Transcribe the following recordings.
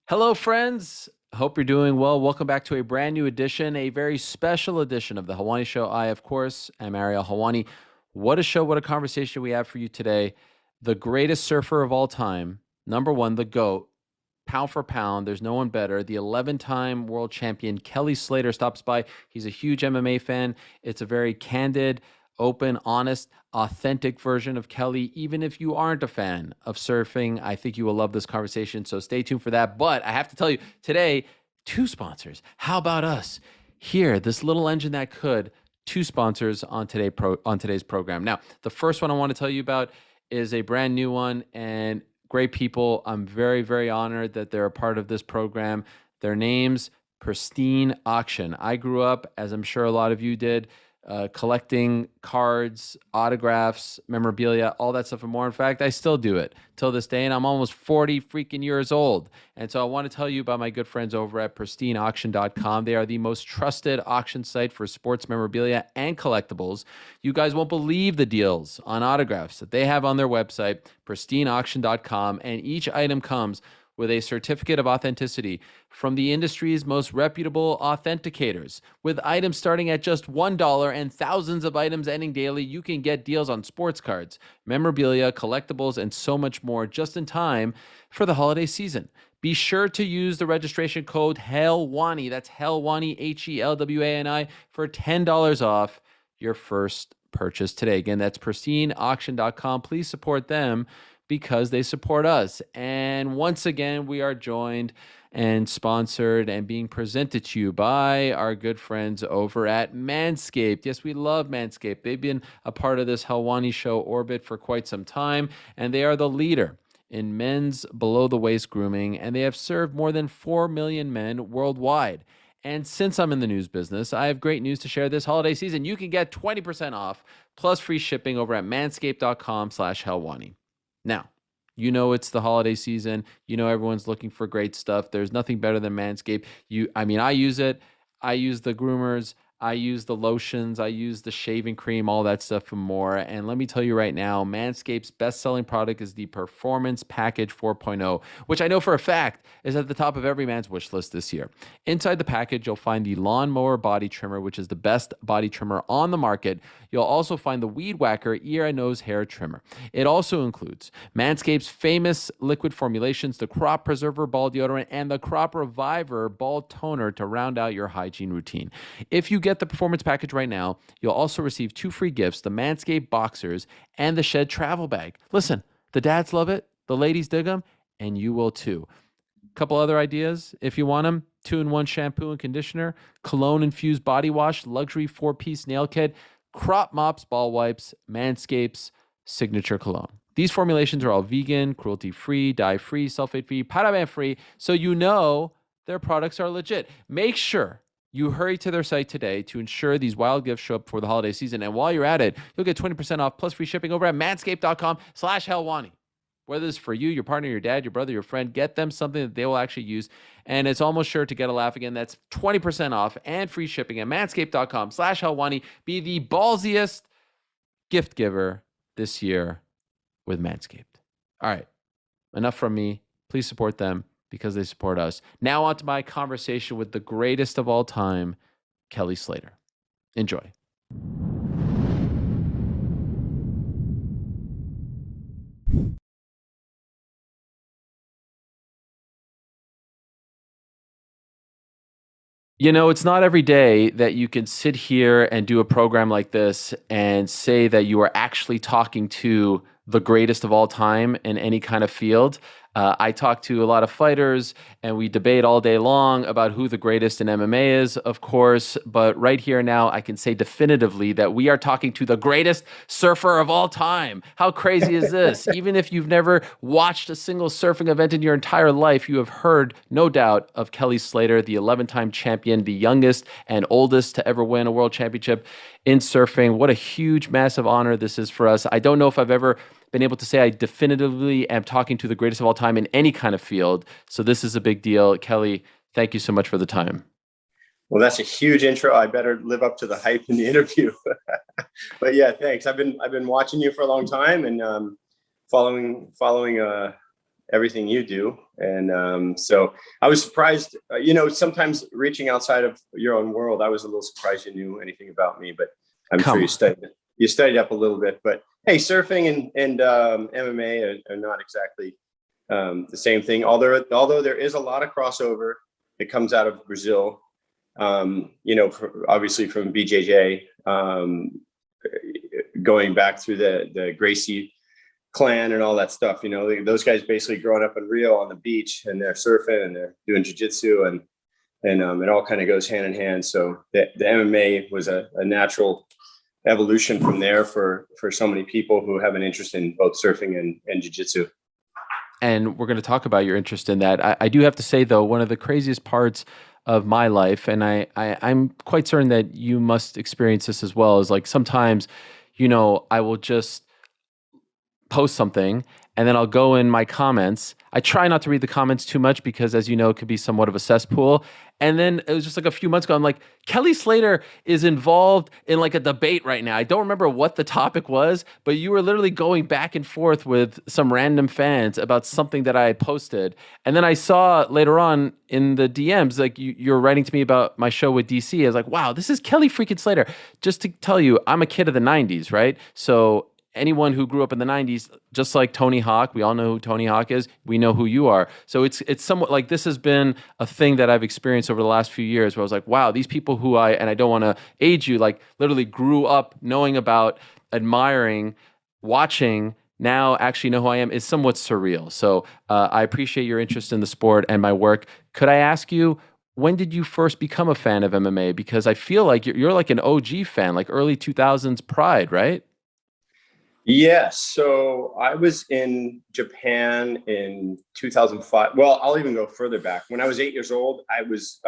Hello, friends. Hope you're doing well. Welcome back to a brand new edition, a very special edition of the Helwani Show. I, of course, am Ariel Helwani. What a show, what a conversation we have for you today. The greatest surfer of all time, number one, the GOAT, pound for pound. There's no one better. The 11-time world champion, Kelly Slater, stops by. He's a huge MMA fan. It's a very candid, open, honest, authentic version of Kelly. Even if you aren't a fan of surfing, I think you will love this conversation. So stay tuned for that. But I have to tell you, today, two sponsors. How about us? Here, this little engine that could, two sponsors on today's program. Now, the first one I want to tell you about is a brand new one and great people. I'm very, very honored that they're a part of this program. Their names, Pristine Auction. I grew up, as I'm sure a lot of you did, collecting cards, autographs, memorabilia, all that stuff and more. In fact, I still do it till this day, and I'm almost 40 freaking years old. And so I want to tell you about my good friends over at pristineauction.com. They are the most trusted auction site for sports memorabilia and collectibles. You guys won't believe the deals on autographs that they have on their website, pristineauction.com, and each item comes with a certificate of authenticity from the industry's most reputable authenticators. With items starting at just $1 and thousands of items ending daily, you can get deals on sports cards, memorabilia, collectibles, and so much more just in time for the holiday season. Be sure to use the registration code HELWANI, that's HELWANI, HELWANI, for $10 off your first purchase today. Again, that's pristineauction.com. Please support them because they support us. And once again, we are joined and sponsored and being presented to you by our good friends over at Manscaped. Yes, we love Manscaped. They've been a part of this Helwani Show orbit for quite some time, and they are the leader in men's below-the-waist grooming, and they have served more than 4 million men worldwide. And since I'm in the news business, I have great news to share this holiday season. You can get 20% off plus free shipping over at manscaped.com/Helwani. Now, you know it's the holiday season. You know everyone's looking for great stuff. There's nothing better than Manscaped. I use it. I use the groomers. I use the lotions. I use the shaving cream, all that stuff and more. And let me tell you right now, Manscaped's best-selling product is the Performance Package 4.0, which I know for a fact is at the top of every man's wish list this year. Inside the package, you'll find the Lawnmower Body Trimmer, which is the best body trimmer on the market. You'll also find the Weed Whacker Ear and Nose Hair Trimmer. It also includes Manscaped's famous liquid formulations, the Crop Preserver Ball Deodorant, and the Crop Reviver Ball Toner to round out your hygiene routine. If you get the Performance Package right now, you'll also receive 2 free gifts, the Manscaped Boxers and the Shed Travel Bag. Listen, the dads love it, the ladies dig them, and you will too. Couple other ideas if you want them: 2-in-1 shampoo and conditioner, cologne-infused body wash, luxury 4-piece nail kit, crop mops, ball wipes, Manscaped's signature cologne. These formulations are all vegan, cruelty-free, dye-free, sulfate-free, paraben-free, so you know their products are legit. Make sure you hurry to their site today to ensure these wild gifts show up for the holiday season. And while you're at it, you'll get 20% off plus free shipping over at manscaped.com/Helwani. Whether it's for you, your partner, your dad, your brother, your friend, get them something that they will actually use. And it's almost sure to get a laugh again. That's 20% off and free shipping at manscaped.com/Helwani. Be the ballsiest gift giver this year with Manscaped. All right, enough from me. Please support them because they support us. Now on to my conversation with the greatest of all time, Kelly Slater. Enjoy. You know, it's not every day that you can sit here and do a program like this and say that you are actually talking to the greatest of all time in any kind of field. I talk to a lot of fighters and we debate all day long about who the greatest in MMA is, of course. But right here now, I can say definitively that we are talking to the greatest surfer of all time. How crazy is this? Even if you've never watched a single surfing event in your entire life, you have heard, no doubt, of Kelly Slater, the 11-time champion, the youngest and oldest to ever win a world championship in surfing. What a huge, massive honor this is for us. I don't know if I've ever been able to say I definitively am talking to the greatest of all time in any kind of field. So this is a big deal. Kelly, thank you so much for the time. Well, that's a huge intro. I better live up to the hype in the interview. But yeah, thanks. I've been watching you for a long time and following everything you do. And so I was surprised, sometimes reaching outside of your own world, I was a little surprised you knew anything about me, but I'm sure you studied up a little bit. But hey, surfing and MMA are not exactly the same thing. Although there is a lot of crossover that comes out of Brazil, obviously from BJJ, going back through the Gracie clan and all that stuff. Those guys basically growing up in Rio on the beach, and they're surfing and they're doing jiu-jitsu, and it all kind of goes hand in hand. So the MMA was a natural evolution from there for so many people who have an interest in both surfing and jiu-jitsu. And we're going to talk about your interest in that. I do have to say, though, one of the craziest parts of my life, and I'm quite certain that you must experience this as well, is like sometimes, I will just post something and then I'll go in my comments. I try not to read the comments too much because, as you know, it could be somewhat of a cesspool. And then it was just like a few months ago, I'm like, Kelly Slater is involved in like a debate right now. I don't remember what the topic was, but you were literally going back and forth with some random fans about something that I posted. And then I saw later on in the DMs, like you're writing to me about my show with DC. I was like, wow, this is Kelly freaking Slater. Just to tell you, I'm a kid of the 90s, right? So anyone who grew up in the 90s, just like Tony Hawk, we all know who Tony Hawk is. We know who you are. So it's somewhat like this has been a thing that I've experienced over the last few years where I was like, wow, these people who and I don't want to age you, like literally grew up knowing about, admiring, watching, now actually know who I am is somewhat surreal. So I appreciate your interest in the sport and my work. Could I ask you, when did you first become a fan of MMA? Because I feel like you're like an OG fan, like early 2000s Pride, right? Yes. So I was in Japan in 2005. Well, I'll even go further back. When I was 8 years old, I was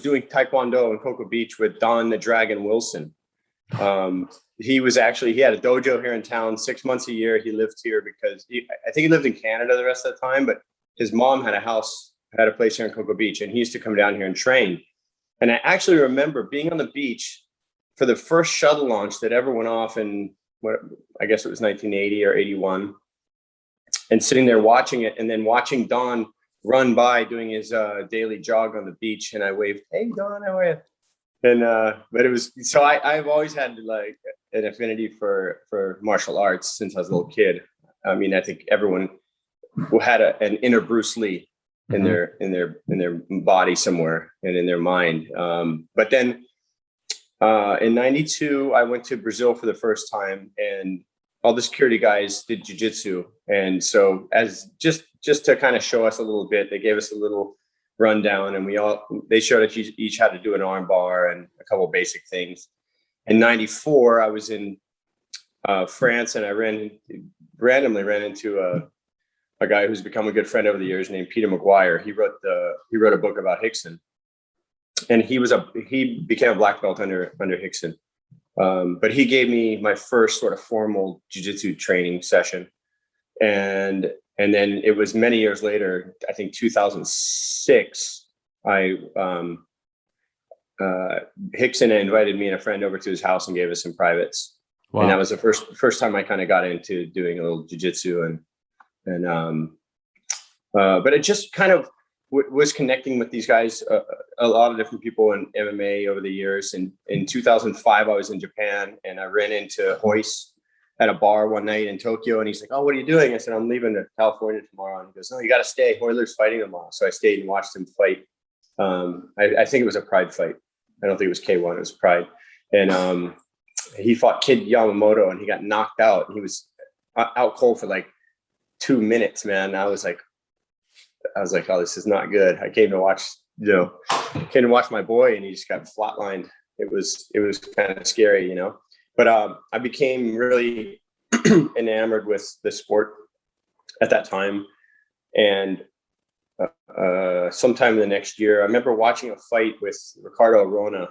doing Taekwondo in Cocoa Beach with Don the Dragon Wilson. He had a dojo here in town 6 months a year. He lived here because I think he lived in Canada the rest of the time, but his mom had a place here in Cocoa Beach, and he used to come down here and train. And I actually remember being on the beach for the first shuttle launch that ever went off in, I guess it was 1980 or 81, and sitting there watching it, and then watching Don run by doing his daily jog on the beach, and I waved, "Hey Don, how are you?" And but it was so I've always had like an affinity for martial arts since I was a little kid. I mean, I think everyone who had an inner Bruce Lee in their body somewhere and in their mind. But then in 92, I went to Brazil for the first time, and all the security guys did jiu-jitsu. And so just to kind of show us a little bit, they gave us a little rundown, and they showed us each how to do an arm bar and a couple basic things. In 94, I was in France, and I randomly ran into a guy who's become a good friend over the years named Peter McGuire. He wrote a book about Hickson. And he became a black belt under Hickson. But he gave me my first sort of formal jiu-jitsu training session. And then it was many years later, I think 2006, Hickson invited me and a friend over to his house and gave us some privates. Wow. And that was the first time I kind of got into doing a little jiu-jitsu but it just kind of was connecting with these guys, a lot of different people in MMA over the years. And in 2005, I was in Japan, and I ran into Hoist at a bar one night in Tokyo, and he's like, "Oh, what are you doing?" I said, "I'm leaving to California tomorrow." And he goes, "No, you got to stay. Hoyler's fighting tomorrow." So I stayed and watched him fight. I think it was a Pride fight. I don't think it was K1, it was Pride. And he fought Kid Yamamoto, and he got knocked out. He was out cold for like 2 minutes, man. I was like, "Oh, this is not good." I came to watch my boy, and he just got flatlined. It was kind of scary, But I became really enamored with the sport at that time. And sometime the next year, I remember watching a fight with Ricardo Arona.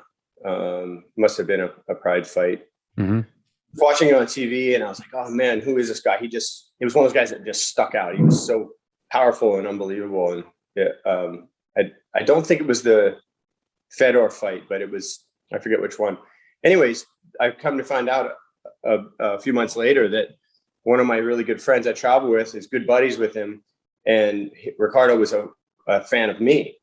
Must have been a Pride fight. Mm-hmm. Watching it on TV, and I was like, "Oh man, who is this guy?" He was one of those guys that just stuck out. He was so powerful and unbelievable. And I don't think it was the Fedor fight, but it was, I forget which one. Anyways, I've come to find out a few months later that one of my really good friends I travel with is good buddies with him. And Ricardo was a fan of me,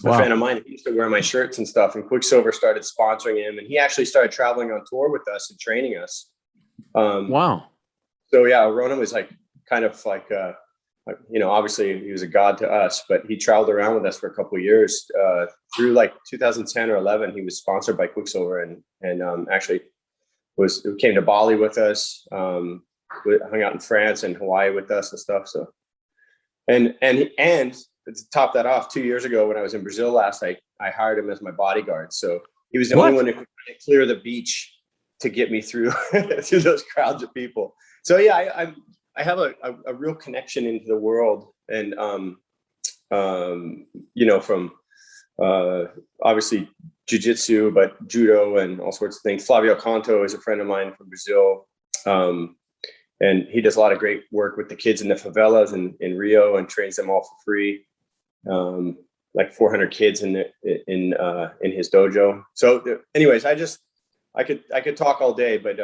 a fan of mine. He used to wear my shirts and stuff. And Quicksilver started sponsoring him. And he actually started traveling on tour with us and training us. Wow. So yeah, Rona was like kind of like, you know, obviously he was a god to us, but he traveled around with us for a couple of years. Through like 2010 or 11, he was sponsored by Quicksilver and actually came to Bali with us, hung out in France and Hawaii with us and stuff. So, and to top that off, 2 years ago when I was in Brazil last, I hired him as my bodyguard. So he was the only one who could clear the beach to get me through through those crowds of people. So yeah, I have a real connection into the world, and you know, from obviously jiu-jitsu, but judo and all sorts of things. Flavio Canto is a friend of mine from Brazil, and he does a lot of great work with the kids in the favelas in Rio and trains them all for free. Like 400 kids in his dojo. So, anyways, I could talk all day, but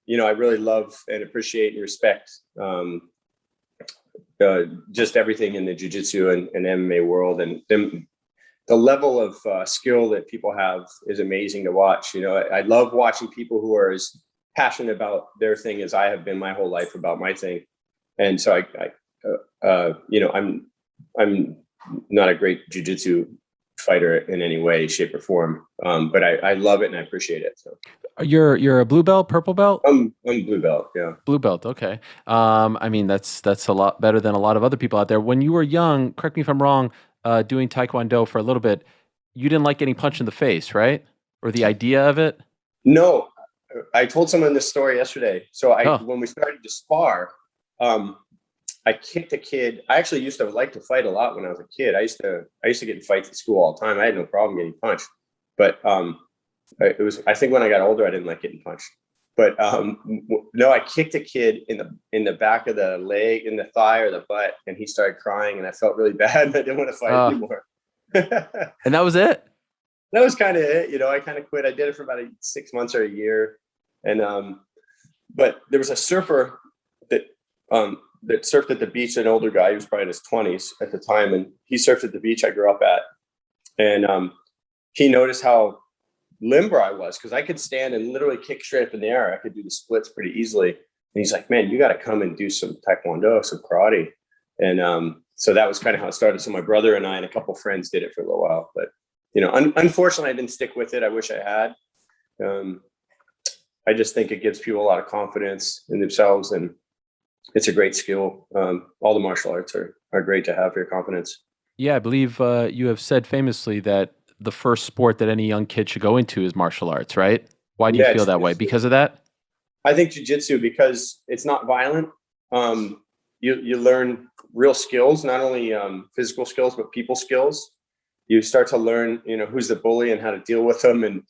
you know, I really love and appreciate and respect just everything in the jiu-jitsu and MMA world, and the level of skill that people have is amazing to watch. You know, I love watching people who are as passionate about their thing as I have been my whole life about my thing. And so you know, I'm not a great jiu-jitsu fighter in any way, shape, or form, but I love it and I appreciate it. So you're a blue belt, purple belt? I'm blue belt, yeah. Blue belt, okay. I mean, that's a lot better than a lot of other people out there. When you were young, correct me if I'm wrong, doing Taekwondo for a little bit, you didn't like getting punched in the face, right? Or the idea of it? No, I told someone this story yesterday. So when we started to spar, I kicked a kid. I actually used to like to fight a lot when I was a kid. I used to get in fights at school all the time. I had no problem getting punched, but I think when I got older, I didn't like getting punched. But no, I kicked a kid in the back of the leg, in the thigh or the butt, and he started crying, and I felt really bad. And I didn't want to fight anymore. And that was it? That was kind of it. You know, I kind of quit. I did it for about 6 months or a year. And but there was a surfer that surfed at the beach, an older guy. He was probably in his 20s at the time, and he surfed at the beach I grew up at. And he noticed how limber I was, because I could stand and literally kick straight up in the air. I could do the splits pretty easily. And he's like, "Man, you got to come and do some Taekwondo, some karate." And so that was kind of how it started. So my brother and I and a couple friends did it for a little while, but you know, unfortunately, I didn't stick with it. I wish I had. I just think it gives people a lot of confidence in themselves, and it's a great skill. All the martial arts are great to have for your confidence. Yeah, I believe you have said famously that the first sport that any young kid should go into is martial arts, right? Why do you feel that way? Because of that? I think jiu-jitsu, because it's not violent. You learn real skills, not only physical skills, but people skills. You start to learn, you know, who's the bully and how to deal with them, and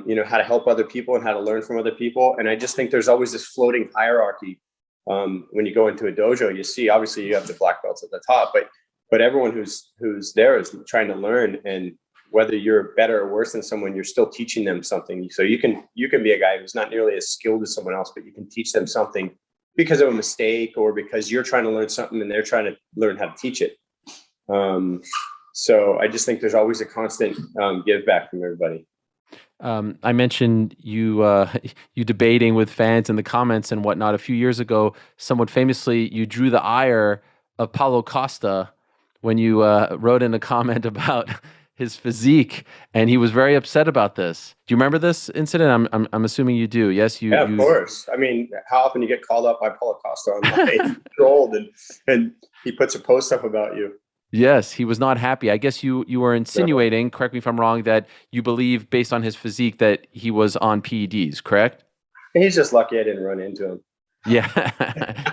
you know, how to help other people and how to learn from other people. And I just think there's always this floating hierarchy. When you go into a dojo, you see, obviously you have the black belts at the top, but everyone who's there is trying to learn, and whether you're better or worse than someone, you're still teaching them something. So you can be a guy who's not nearly as skilled as someone else, but you can teach them something because of a mistake, or because you're trying to learn something and they're trying to learn how to teach it. So I just think there's always a constant give back from everybody. I mentioned you debating with fans in the comments and whatnot. A few years ago, somewhat famously, you drew the ire of Paulo Costa when you wrote in a comment about his physique, and he was very upset about this. Do you remember this incident? I'm assuming you do. Yes, you. Yeah, of course. I mean, how often you get called up by Paulo Costa online, trolled, and he puts a post up about you. Yes, he was not happy. I guess you were insinuating, correct me if I'm wrong, that you believe based on his physique that he was on PEDs, correct? He's just lucky I didn't run into him. Yeah.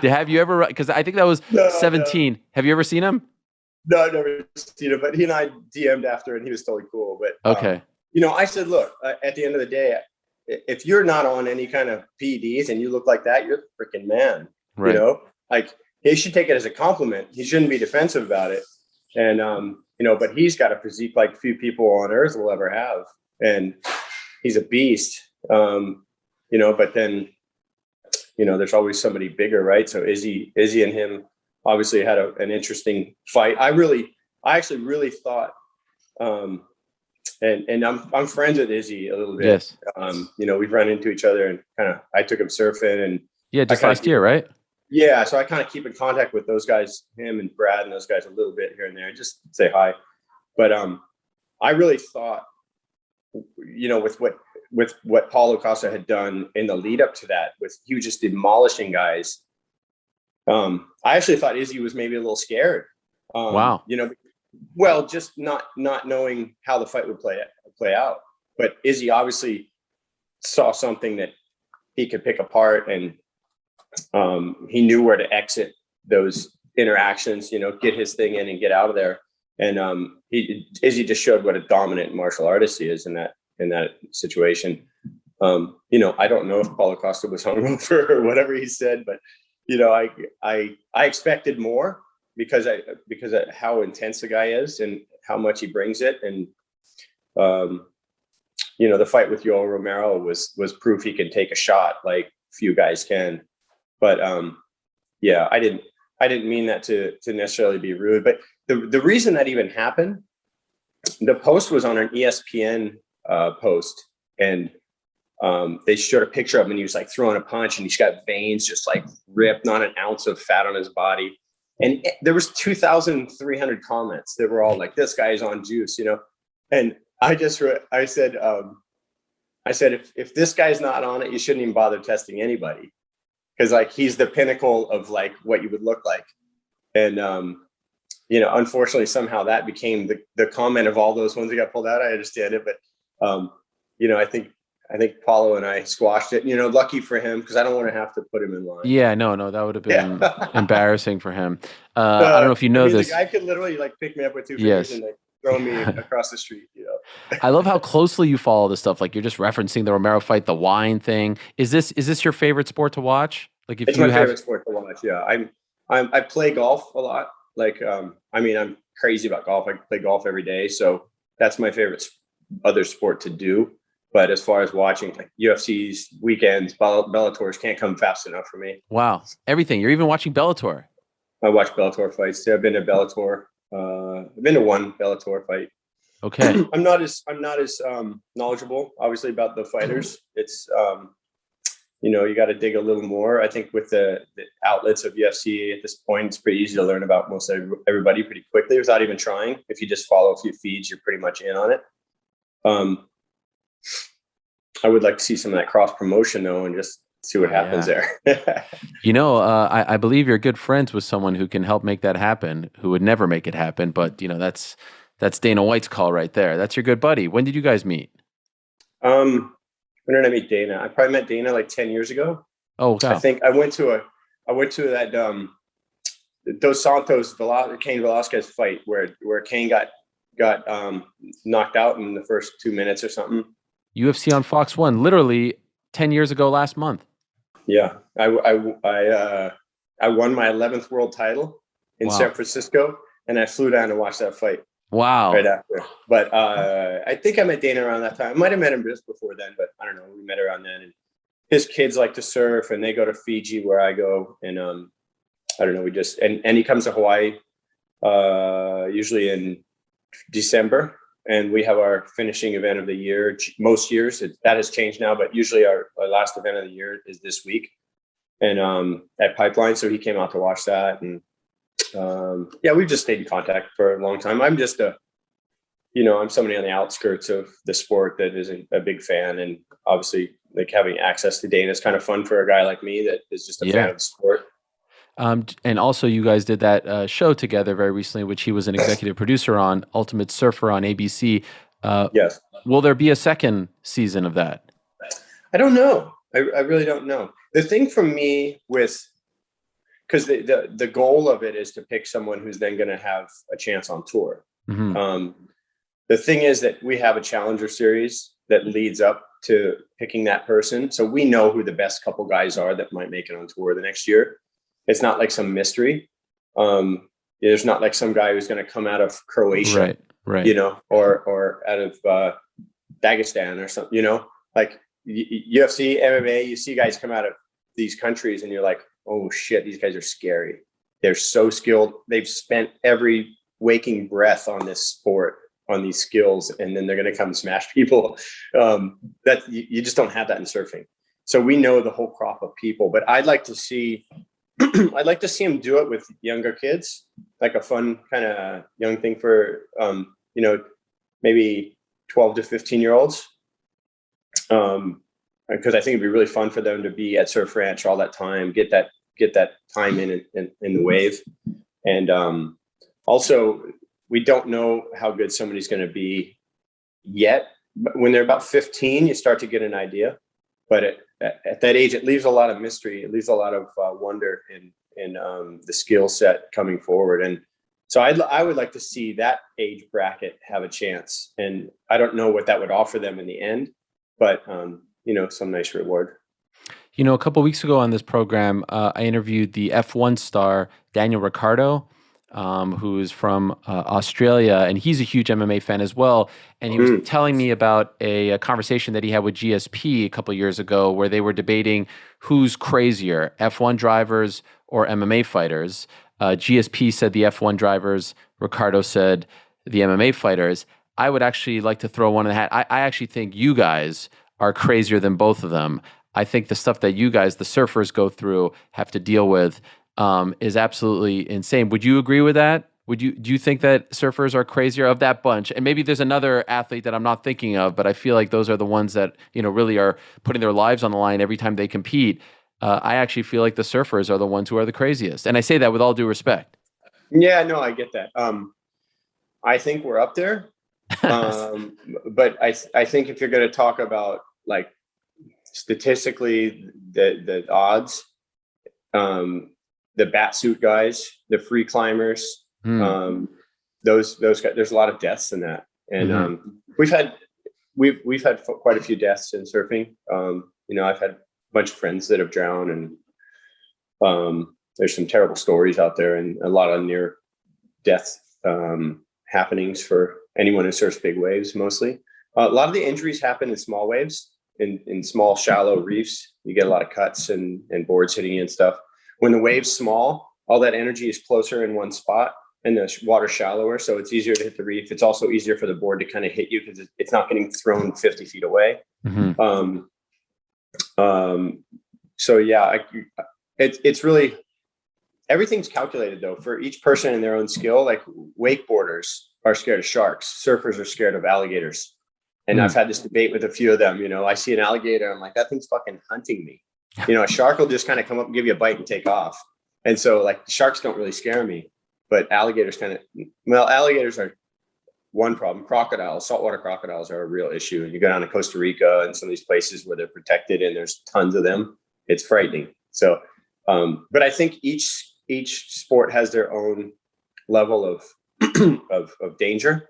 Have you ever, because I think that was 17. No. Have you ever seen him? No, I've never seen him, but he and I DM'd after, and he was totally cool. But okay. You know, I said, look, at the end of the day, if you're not on any kind of PEDs and you look like that, you're the freaking man. Right. You know, like, he should take it as a compliment. He shouldn't be defensive about it. And, you know, but he's got a physique like few people on earth will ever have. And he's a beast, you know, but then there's always somebody bigger, right? So Izzy and him obviously had an interesting fight. I actually really thought, and I'm friends with Izzy a little bit. Yes. We've run into each other, and I took him surfing, and yeah, just last year, right? Yeah, so I kind of keep in contact with those guys, him and Brad and those guys a little bit here and there, just say hi. But I really thought, with what Paulo Costa had done in the lead up to that, with he was just demolishing guys. I actually thought Izzy was maybe a little scared. Wow. Well, just not knowing how the fight would play out. But Izzy obviously saw something that he could pick apart, and he knew where to exit those interactions, get his thing in and get out of there. And Izzy just showed what a dominant martial artist he is in that situation. I don't know if Paulo Costa was hungover or whatever he said, but I expected more because of how intense the guy is and how much he brings it. And the fight with Yoel Romero was proof he can take a shot like few guys can. But I didn't mean that to necessarily be rude. But the reason that even happened, the post was on an ESPN post, and they showed a picture of him, and he was like throwing a punch, and he's got veins just like ripped, not an ounce of fat on his body. And there was 2,300 comments that were all like, "This guy's on juice," And I said, if this guy's not on it, you shouldn't even bother testing anybody, because like he's the pinnacle of like what you would look like. And unfortunately, somehow that became the comment of all those ones that got pulled out. I understand it, but I think Paulo and I squashed it. Lucky for him, because I don't want to have to put him in line. Yeah, no, that would have been embarrassing for him. I don't know if you know this. The guy could literally like pick me up with two fingers and like throw me across the street. I love how closely you follow this stuff. Like you're just referencing the Romero fight, the wine thing. Is this your favorite sport to watch? Like it's my favorite sport to watch. Yeah, I play golf a lot. Like I'm crazy about golf. I play golf every day, so that's my favorite other sport to do. But as far as watching, like UFC's weekends, Bellators can't come fast enough for me. Wow, everything. You're even watching Bellator. I watch Bellator fights too. I've been to Bellator. I've been to one Bellator fight. Okay. I'm not as knowledgeable, obviously, about the fighters. It's you got to dig a little more. I think with the outlets of UFC at this point, it's pretty easy to learn about most everybody pretty quickly without even trying. If you just follow a few feeds, you're pretty much in on it. I would like to see some of that cross promotion though, and just see what happens there. I believe you're good friends with someone who can help make that happen, who would never make it happen. But that's Dana White's call right there. That's your good buddy. When did you guys meet? When did I meet Dana? I probably met Dana like 10 years ago. Oh, wow. I think I went to that Dos Santos Cain Velasquez fight where Cain got knocked out in the first 2 minutes or something. UFC on Fox 1, literally 10 years ago last month. Yeah, I won my 11th world title in San Francisco, and I flew down to watch that fight. Wow. Right after. But I think I met Dana around that time. I might have met him just before then, but I don't know. We met around then. And his kids like to surf, and they go to Fiji where I go. And I don't know. We just and he comes to Hawaii usually in December, and we have our finishing event of the year. Most years that has changed now, but usually our last event of the year is this week, and at Pipeline. So he came out to watch that, and we've just stayed in contact for a long time. I'm just I'm somebody on the outskirts of the sport that isn't a big fan, and obviously like having access to Dana is kind of fun for a guy like me that is just a fan of the sport. And also you guys did that show together very recently, which he was an executive producer on, Ultimate Surfer on ABC. Yes. Will there be a second season of that? I don't know. I really don't know. The thing for me because the goal of it is to pick someone who's then going to have a chance on tour. Mm-hmm. The thing is that we have a Challenger series that leads up to picking that person. So we know who the best couple guys are that might make it on tour the next year. It's not like some mystery. There's not like some guy who's going to come out of Croatia, right. Or out of Dagestan or something, like UFC, MMA, you see guys come out of these countries and you're like, oh shit, these guys are scary. They're so skilled. They've spent every waking breath on this sport, on these skills, and then they're going to come smash people. That you just don't have that in surfing. So we know the whole crop of people, but I'd like to see I'd like to see them do it with younger kids, like a fun kind of young thing for maybe 12 to 15-year-olds. Because I think it'd be really fun for them to be at Surf Ranch all that time, get that time in the wave. And also, we don't know how good somebody's going to be yet. But when they're about 15, you start to get an idea. But at that age, it leaves a lot of mystery. It leaves a lot of wonder in the skill set coming forward. And so I would like to see that age bracket have a chance. And I don't know what that would offer them in the end, but some nice reward. A couple of weeks ago on this program, I interviewed the F1 star Daniel Ricciardo, who is from Australia, and he's a huge MMA fan as well. And he was telling me about a conversation that he had with GSP a couple of years ago, where they were debating who's crazier, F1 drivers or MMA fighters. GSP said the F1 drivers. Ricciardo said the MMA fighters. I would actually like to throw one in the hat. I actually think you guys are crazier than both of them. I think the stuff that you guys, the surfers, go through, have to deal with is absolutely insane. Would you agree with that? Do you think that surfers are crazier of that bunch? And maybe there's another athlete that I'm not thinking of, but I feel like those are the ones that, really are putting their lives on the line every time they compete. I actually feel like the surfers are the ones who are the craziest. And I say that with all due respect. Yeah, no, I get that. I think we're up there. But I think if you're going to talk about like statistically the odds, the batsuit guys, the free climbers, those guys, there's a lot of deaths in that. And we've had quite a few deaths in surfing. I've had a bunch of friends that have drowned, and there's some terrible stories out there, and a lot of near death happenings for anyone who surfs big waves. Mostly a lot of the injuries happen in small waves, in small shallow reefs. You get a lot of cuts and boards hitting you and stuff. When the wave's small, all that energy is closer in one spot, and the water's shallower, so it's easier to hit the reef. It's also easier for the board to kind of hit you because it's not getting thrown 50 feet away. So yeah, it's really, everything's calculated though for each person in their own skill. Like wakeboarders are scared of sharks, surfers are scared of alligators. And I've had this debate with a few of them. I see an alligator, I'm like, that thing's fucking hunting me. A shark will just kind of come up and give you a bite and take off. And so like sharks don't really scare me, but alligators alligators are one problem. Crocodiles, saltwater crocodiles are a real issue. You go down to Costa Rica and some of these places where they're protected and there's tons of them. It's frightening. So, but I think each sport has their own level of of danger.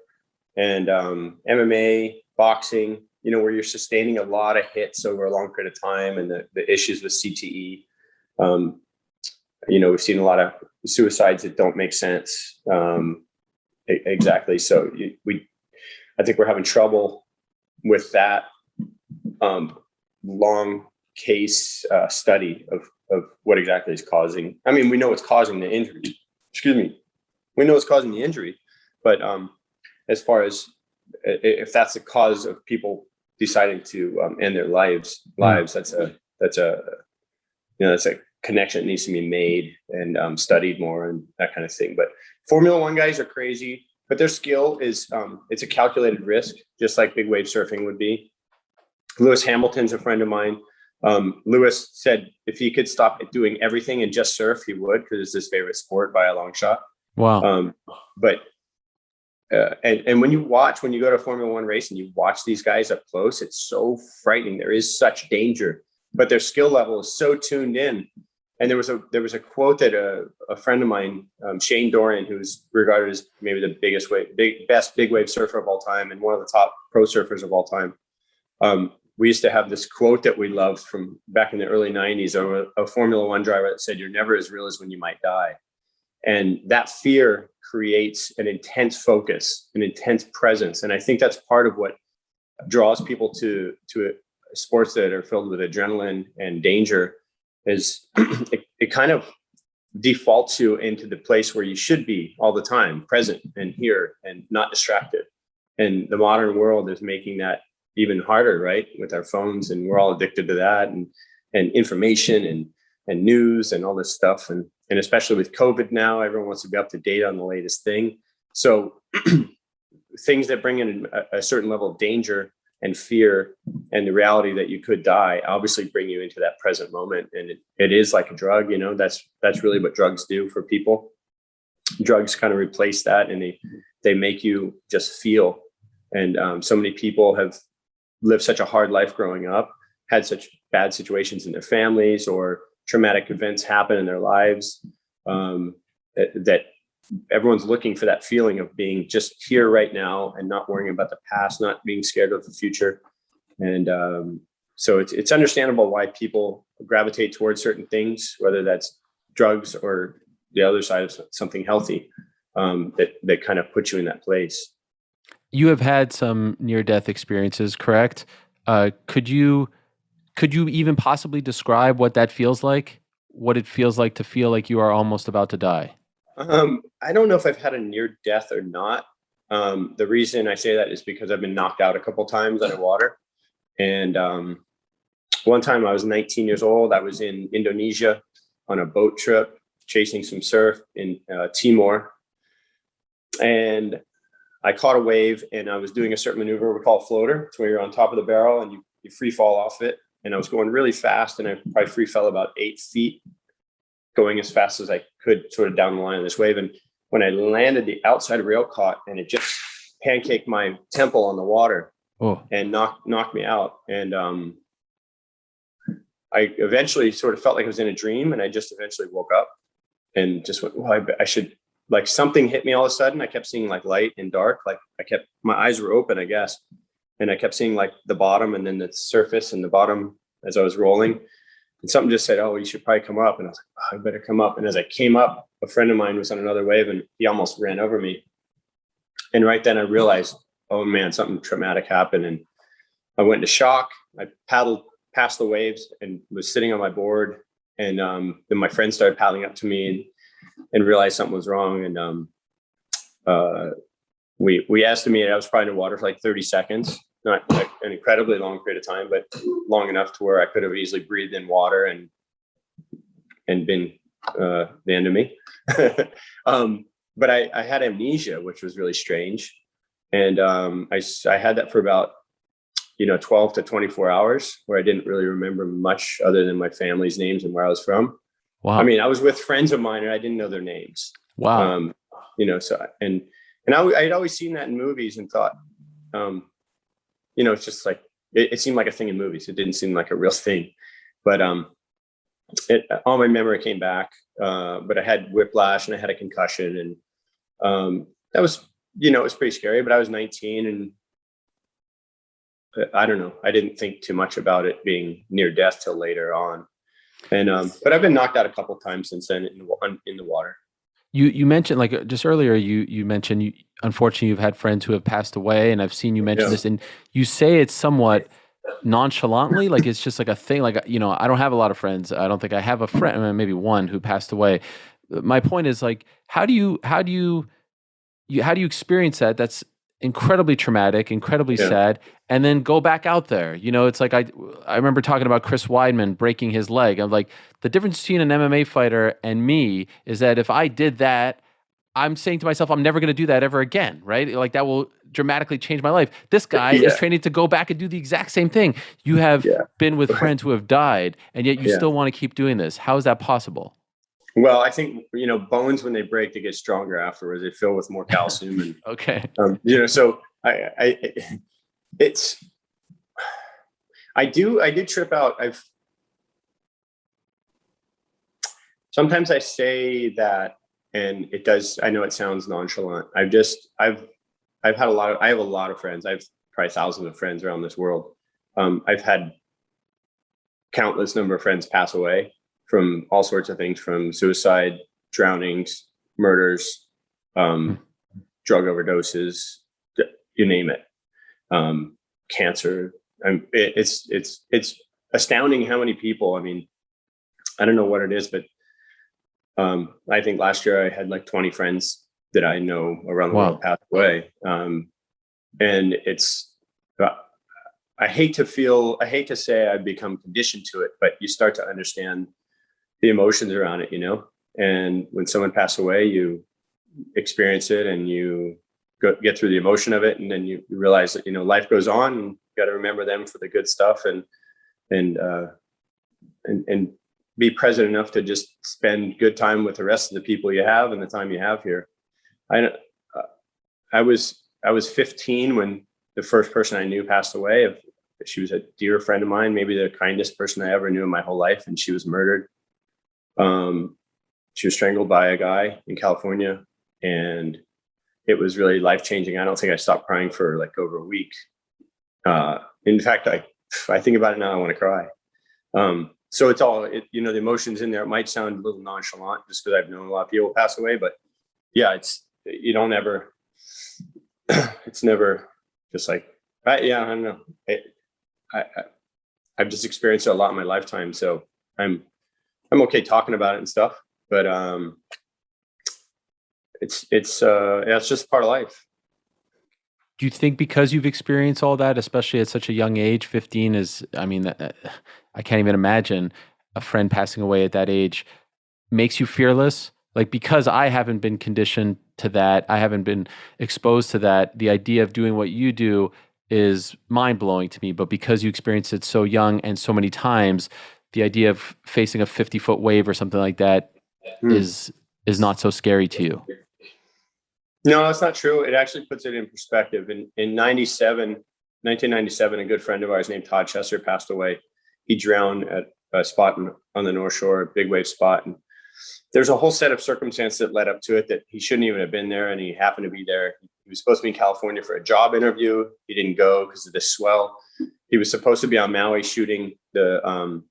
And MMA, boxing, where you're sustaining a lot of hits over a long period of time, and the issues with CTE. We've seen a lot of suicides that don't make sense. Exactly. So I think we're having trouble with that long case study of what exactly is causing. I mean, we know what's causing the injury. Excuse me. We know what's causing the injury, but as far as if that's the cause of people deciding to end their lives, that's a connection that needs to be made and studied more and that kind of thing. But Formula One guys are crazy, but their skill is it's a calculated risk, just like big wave surfing would be. Lewis Hamilton's a friend of mine. Lewis said if he could stop doing everything and just surf, he would, because it's his favorite sport by a long shot. Wow. And when you go to a Formula One race and you watch these guys up close, it's so frightening. There is such danger, but their skill level is so tuned in. And there was a quote that a friend of mine, Shane Dorian, who's regarded as maybe the best big wave surfer of all time and one of the top pro surfers of all time. We used to have this quote that we loved from back in the early 90s of a Formula One driver that said, "You're never as real as when you might die." And that fear creates an intense focus, an intense presence. And I think that's part of what draws people to sports that are filled with adrenaline and danger. is it kind of defaults you into the place where you should be all the time, present and here and not distracted. And the modern world is making that even harder, right? With our phones, and we're all addicted to that, and information and news and all this stuff. And especially with COVID now, everyone wants to be up to date on the latest thing. So things that bring in a certain level of danger and fear and the reality that you could die obviously bring you into that present moment. And it is like a drug, you know, that's really what drugs do for people. Drugs kind of replace that, and they make you just feel. And so many people have lived such a hard life growing up, had such bad situations in their families, or traumatic events happen in their lives, that everyone's looking for that feeling of being just here right now and not worrying about the past, not being scared of the future. And so it's understandable why people gravitate towards certain things, whether that's drugs or the other side of something healthy, that kind of puts you in that place. You have had some near-death experiences, correct? Could you even possibly describe what that feels like? What it feels like to feel like you are almost about to die? I don't know if I've had a near death or not. The reason I say that is because I've been knocked out a couple times underwater. And one time I was 19 years old. I was in Indonesia on a boat trip, chasing some surf in Timor. And I caught a wave, and I was doing a certain maneuver we call a floater. It's where you're on top of the barrel and you free fall off it. And I was going really fast, and I probably free fell about 8 feet, going as fast as I could sort of down the line of this wave. And when I landed, the outside rail caught, and it just pancaked my temple on the water. Oh. And knocked me out. And I eventually sort of felt like I was in a dream, and I just eventually woke up and just went, well, I should, like, something hit me all of a sudden. I kept seeing like light and dark, like my eyes were open, I guess. And I kept seeing like the bottom and then the surface and the bottom as I was rolling. And something just said, oh, you should probably come up. And I was like, oh, I better come up. And as I came up, a friend of mine was on another wave, and he almost ran over me. And right then I realized, oh man, something traumatic happened. And I went into shock. I paddled past the waves and was sitting on my board. And then my friend started paddling up to me and realized something was wrong. And we estimated I was probably in the water for like 30 seconds. Not like an incredibly long period of time, but long enough to where I could have easily breathed in water and been the end of me. But I had amnesia, which was really strange. And I had that for about 12 to 24 hours, where I didn't really remember much other than my family's names and where I was from. Wow. I mean, I was with friends of mine and I didn't know their names. Wow. So I'd always seen that in movies and thought, it's just like, it seemed like a thing in movies. It didn't seem like a real thing, but all my memory came back. But I had whiplash and I had a concussion, and that was, it was pretty scary, but I was 19 and I don't know. I didn't think too much about it being near death till later on. And, but I've been knocked out a couple of times since then in the water. You mentioned, like, just earlier, you mentioned, unfortunately, you've had friends who have passed away, and I've seen you mention this, and you say it's somewhat nonchalantly, like it's just like a thing. Like, I don't have a lot of friends. I don't think I have a friend, maybe one, who passed away. My point is, like, how do you experience that? That's incredibly traumatic, incredibly sad, and then go back out there. It's like I remember talking about Chris Weidman breaking his leg. I'm like, the difference between an MMA fighter and me is that if I did that, I'm saying to myself, I'm never going to do that ever again, right? Like, that will dramatically change my life. This guy is training to go back and do the exact same thing. You have been with friends who have died, and yet you still want to keep doing this. How is that possible? Well, I think, bones, when they break, they get stronger afterwards. They fill with more calcium. And, okay. So I do trip out. Sometimes I say that, and it does, I know it sounds nonchalant. I have a lot of friends. I have probably thousands of friends around this world. I've had countless number of friends pass away from all sorts of things, from suicide, drownings, murders, drug overdoses, you name it, cancer. It's astounding how many people. I mean, I don't know what it is, but I think last year I had like 20 friends that I know around the world pass away. And it's, I hate to say I've become conditioned to it, but you start to understand the emotions around it, and when someone passes away, you experience it and you get through the emotion of it. And then you realize that, life goes on, and you got to remember them for the good stuff, and be present enough to just spend good time with the rest of the people you have and the time you have here. I was 15 when the first person I knew passed away. She was a dear friend of mine, maybe the kindest person I ever knew in my whole life, and she was murdered. She was strangled by a guy in California, and it was really life-changing. I don't think I stopped crying for like over a week. In fact, I think about it now, I want to cry. So it's all, the emotions in there. It might sound a little nonchalant just because I've known a lot of people pass away, but yeah, you don't ever, it's never just like, I don't know. I've just experienced it a lot in my lifetime. So I'm okay talking about it and stuff, but it's just part of life. Do you think because you've experienced all that, especially at such a young age, 15 is, I mean, I can't even imagine a friend passing away at that age, makes you fearless? Like, because I haven't been conditioned to that, I haven't been exposed to that, the idea of doing what you do is mind blowing to me. But because you experienced it so young and so many times, the idea of facing a 50-foot wave or something like that is not so scary to you. No, that's not true. It actually puts it in perspective. In 1997, a good friend of ours named Todd Chesser passed away. He drowned at a spot on the North Shore, a big wave spot. And there's a whole set of circumstances that led up to it that he shouldn't even have been there, and he happened to be there. He was supposed to be in California for a job interview. He didn't go because of the swell. He was supposed to be on Maui shooting the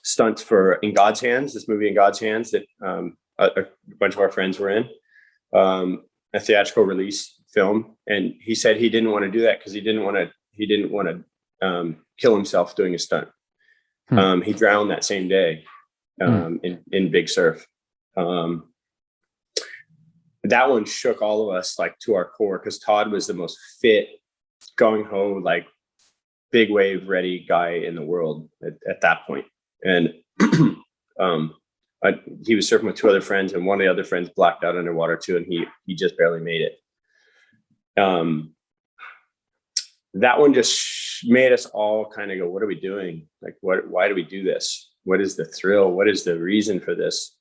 stunts for In God's Hands, this movie In God's Hands that a bunch of our friends were in. A theatrical release film, and he said he didn't want to do that because he didn't want to kill himself doing a stunt. He drowned that same day in big surf. That one shook all of us like to our core, because Todd was the most fit, gung ho, like big wave ready guy in the world at that point. And he was surfing with two other friends, and one of the other friends blacked out underwater too, and he just barely made it. That one just made us all kind of go, what are we doing? Like, why do we do this? What is the thrill? What is the reason for this?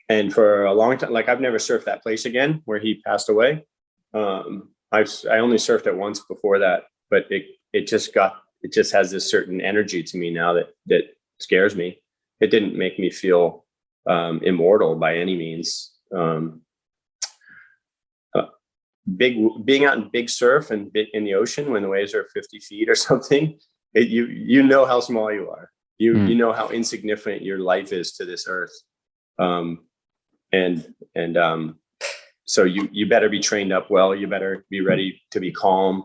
And for a long time, like, I've never surfed that place again where he passed away. I only surfed it once before that, but it just has this certain energy to me now that scares me. It didn't make me feel immortal by any means. Being out in big surf and in the ocean when the waves are 50 feet or something, you know how small you are. You know how insignificant your life is to this earth. So you better be trained up well. You better be ready to be calm.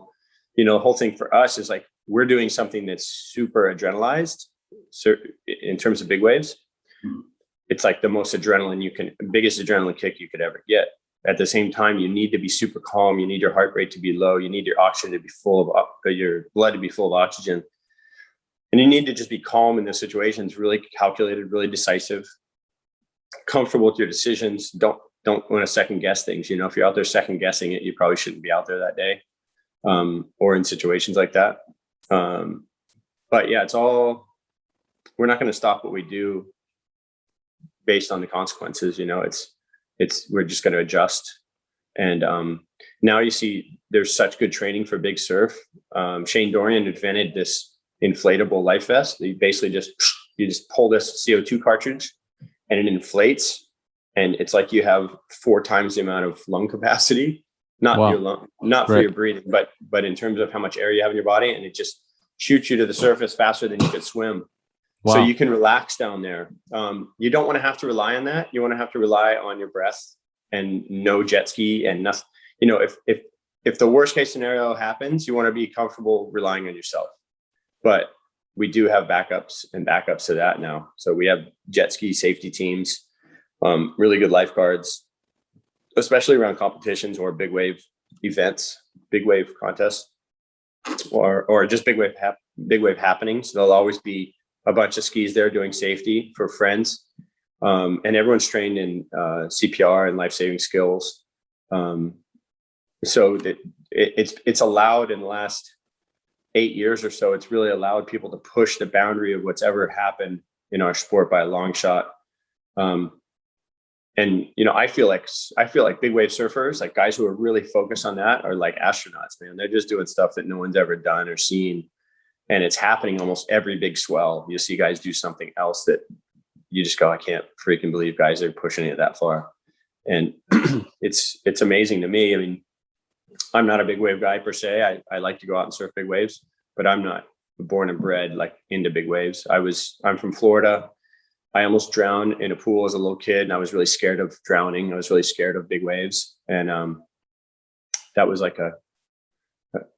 The whole thing for us is like, we're doing something that's super adrenalized. So in terms of big waves, it's like the biggest adrenaline kick you could ever get. At the same time, you need to be super calm. You need your heart rate to be low. You need your oxygen to be your blood to be full of oxygen. And you need to just be calm in those situations, really calculated, really decisive, comfortable with your decisions. Don't want to second guess things. If you're out there second guessing it, you probably shouldn't be out there that day, or in situations like that. But yeah, we're not going to stop what we do based on the consequences. We're just going to adjust. And now you see there's such good training for big surf. Shane Dorian invented this inflatable life vest. You basically just pull this CO2 cartridge and it inflates. And it's like you have 4 times the amount of lung capacity, not Wow. your lung, not for your breathing, but in terms of how much air you have in your body. And it just shoots you to the surface faster than you could swim. Wow. So you can relax down there. You don't want to have to rely on that. You want to have to rely on your breath and no jet ski and nothing. If the worst case scenario happens, you want to be comfortable relying on yourself. but we do have backups and backups to that now. So we have jet ski safety teams, really good lifeguards, especially around competitions or big wave events, big wave contests, or just big wave happenings. There'll always be a bunch of skis there doing safety for friends, and everyone's trained in CPR and life-saving skills. So that it's allowed in the last 8 years or so, it's really allowed people to push the boundary of what's ever happened in our sport by a long shot. And I feel like big wave surfers, like guys who are really focused on that, are like astronauts, man. They're just doing stuff that no one's ever done or seen, and it's happening almost every big swell. You see guys do something else that you just go, I can't freaking believe guys are pushing it that far. And it's amazing to me. I mean, I'm not a big wave guy per se. I like to go out and surf big waves, but I'm not born and bred like into big waves. I'm from Florida. I almost drowned in a pool as a little kid, and I was really scared of drowning. I was really scared of big waves. And that was like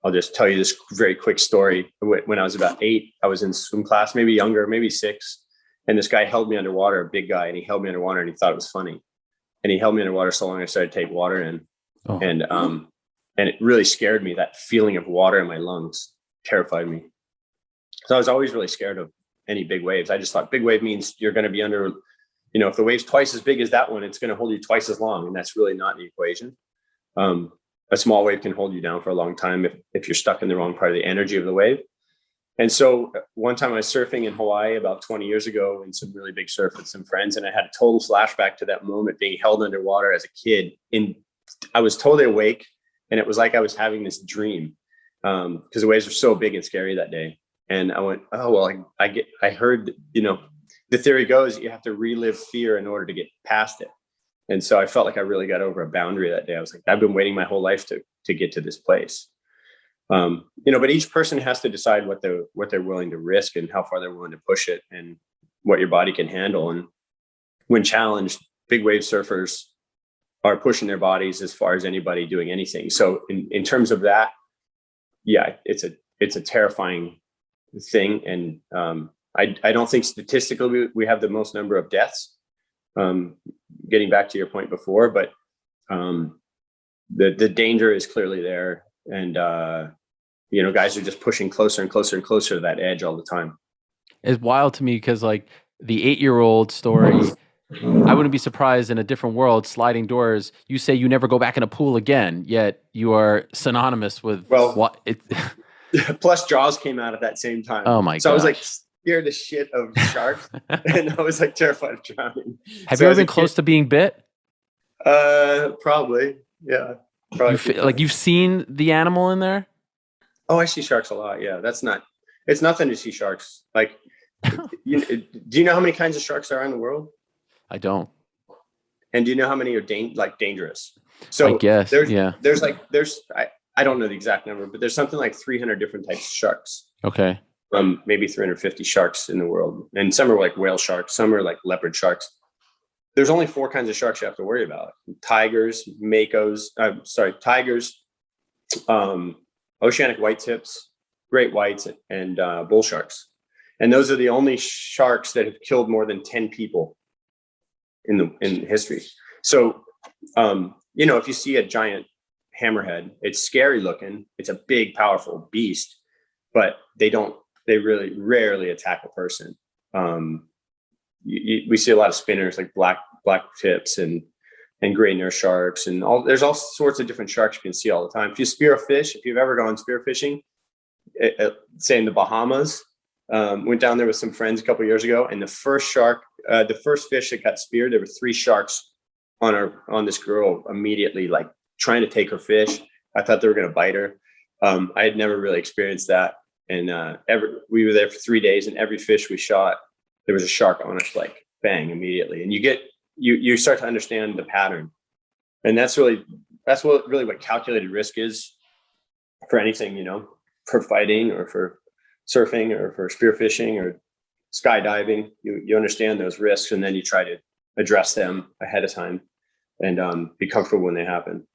I'll just tell you this very quick story. When I was about 8, I was in swim class, maybe younger, maybe 6. And this guy held me underwater, a big guy, and he held me underwater, and he thought it was funny. And he held me underwater so long I started to take water in. Oh. And it really scared me. That feeling of water in my lungs terrified me. So I was always really scared of any big waves. I just thought big wave means you're going to be under, if the wave's twice as big as that one, it's going to hold you twice as long. And that's really not the equation. A small wave can hold you down for a long time if you're stuck in the wrong part of the energy of the wave. And so one time I was surfing in Hawaii about 20 years ago in some really big surf with some friends. And I had a total flashback to that moment being held underwater as a kid. I was totally awake. And it was like I was having this dream because the waves were so big and scary that day. And I went, oh, well, I heard, the theory goes you have to relive fear in order to get past it. And so I felt like I really got over a boundary that day. I was like, I've been waiting my whole life to get to this place. But each person has to decide what they're willing to risk and how far they're willing to push it and what your body can handle. And when challenged, big wave surfers are pushing their bodies as far as anybody doing anything. So in terms of that, yeah, it's a terrifying thing. And I don't think statistically we have the most number of deaths, getting back to your point before, but the danger is clearly there. And, guys are just pushing closer and closer and closer to that edge all the time. It's wild to me because like the 8-year-old story, I wouldn't be surprised in a different world, sliding doors, you say you never go back in a pool again, yet you are synonymous with what it. Plus Jaws came out at that same time. Oh my god! So I was like scared as shit of sharks, and I was like terrified of drowning. Have you ever been close to being bit? Probably, yeah. Probably. You've seen the animal in there? Oh, I see sharks a lot. Yeah, it's nothing to see sharks. Like, do you know how many kinds of sharks there are in the world? I don't. And do you know how many are dangerous? So I guess, I don't know the exact number, but there's something like 300 different types of sharks. Okay. Maybe 350 sharks in the world. And some are like whale sharks. Some are like leopard sharks. There's only 4 kinds of sharks you have to worry about. Tigers, oceanic whitetips, great whites, and bull sharks. And those are the only sharks that have killed more than 10 people in history. So, if you see a giant hammerhead, it's scary looking. It's a big, powerful beast, but they really rarely attack a person. We see a lot of spinners like black tips and gray nurse sharks and there's all sorts of different sharks you can see all the time. If you spear a fish, if you've ever gone spear fishing, say in the Bahamas, went down there with some friends a couple of years ago, and the first fish that got speared, there were 3 sharks on this girl immediately, like trying to take her fish. I thought they were going to bite her. I had never really experienced that. And we were there for 3 days, and every fish we shot, there was a shark on us, like bang, immediately. And you start to understand the pattern. And that's what calculated risk is for anything, for fighting or for surfing or for spearfishing or skydiving. You understand those risks, and then you try to address them ahead of time and be comfortable when they happen.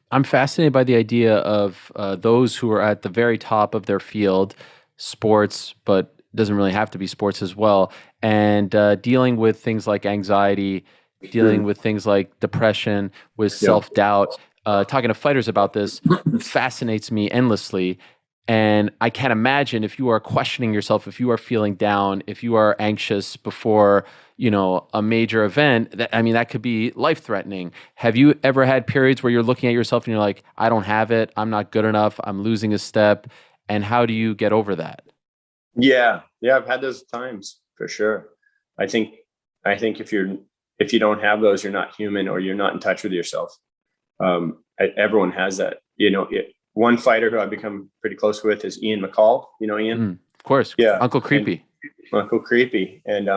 I'm fascinated by the idea of those who are at the very top of their field, sports, but doesn't really have to be sports as well. And dealing with things like anxiety, dealing Mm. with things like depression, with Yep. self-doubt. Talking to fighters about this fascinates me endlessly. And I can't imagine if you are questioning yourself, if you are feeling down, if you are anxious before, a major event, I mean, that could be life-threatening. Have you ever had periods where you're looking at yourself and you're like, I don't have it, I'm not good enough, I'm losing a step? And how do you get over that? Yeah, yeah, I've had those times for sure. I think if you don't have those, you're not human, or you're not in touch with yourself. Everyone has that. One fighter who I've become pretty close with is Ian McCall. You know Ian? Of course, Yeah, Uncle and Creepy. Uncle Creepy, and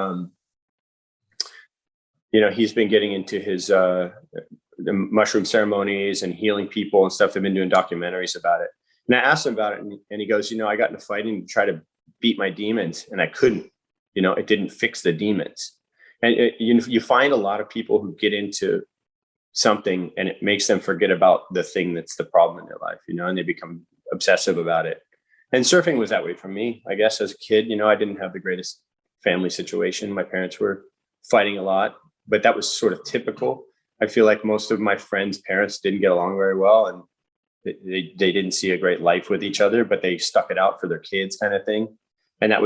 he's been getting into his the mushroom ceremonies and healing people and stuff. They've been doing documentaries about it. And I asked him about it, and he goes, I got into fighting to try to beat my demons, and I couldn't. It didn't fix the demons. And you find a lot of people who get into something and it makes them forget about the thing that's the problem in their life, and they become obsessive about it. And surfing was that way for me, I guess, as a kid. I didn't have the greatest family situation. My parents were fighting a lot, but that was sort of typical. I feel like most of my friends' parents didn't get along very well, and they didn't see a great life with each other, but they stuck it out for their kids, kind of thing. And that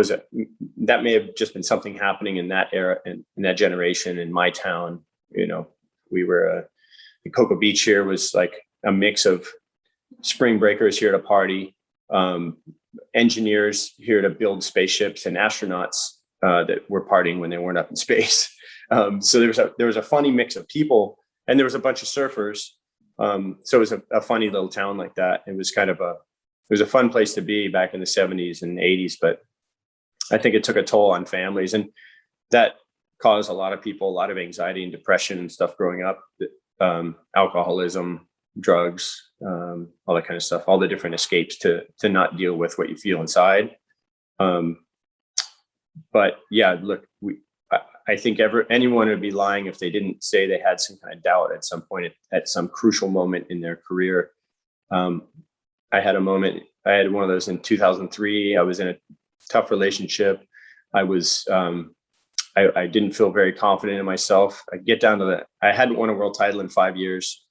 may have just been something happening in that era, in that generation. In my town, we were the Cocoa Beach here was like a mix of spring breakers here to party, engineers here to build spaceships, and astronauts that were partying when they weren't up in space. So there was a funny mix of people, and there was a bunch of surfers. So it was a funny little town like that. It was a fun place to be back in the 70s and 80s, but I think it took a toll on families, and that caused a lot of people a lot of anxiety and depression and stuff growing up. Alcoholism, drugs, all that kind of stuff, all the different escapes to not deal with what you feel inside. But yeah, look, I think anyone would be lying if they didn't say they had some kind of doubt at some point, at some crucial moment in their career. I had one of those in 2003. I was in a tough relationship. I didn't feel very confident in myself. I hadn't won a world title in 5 years.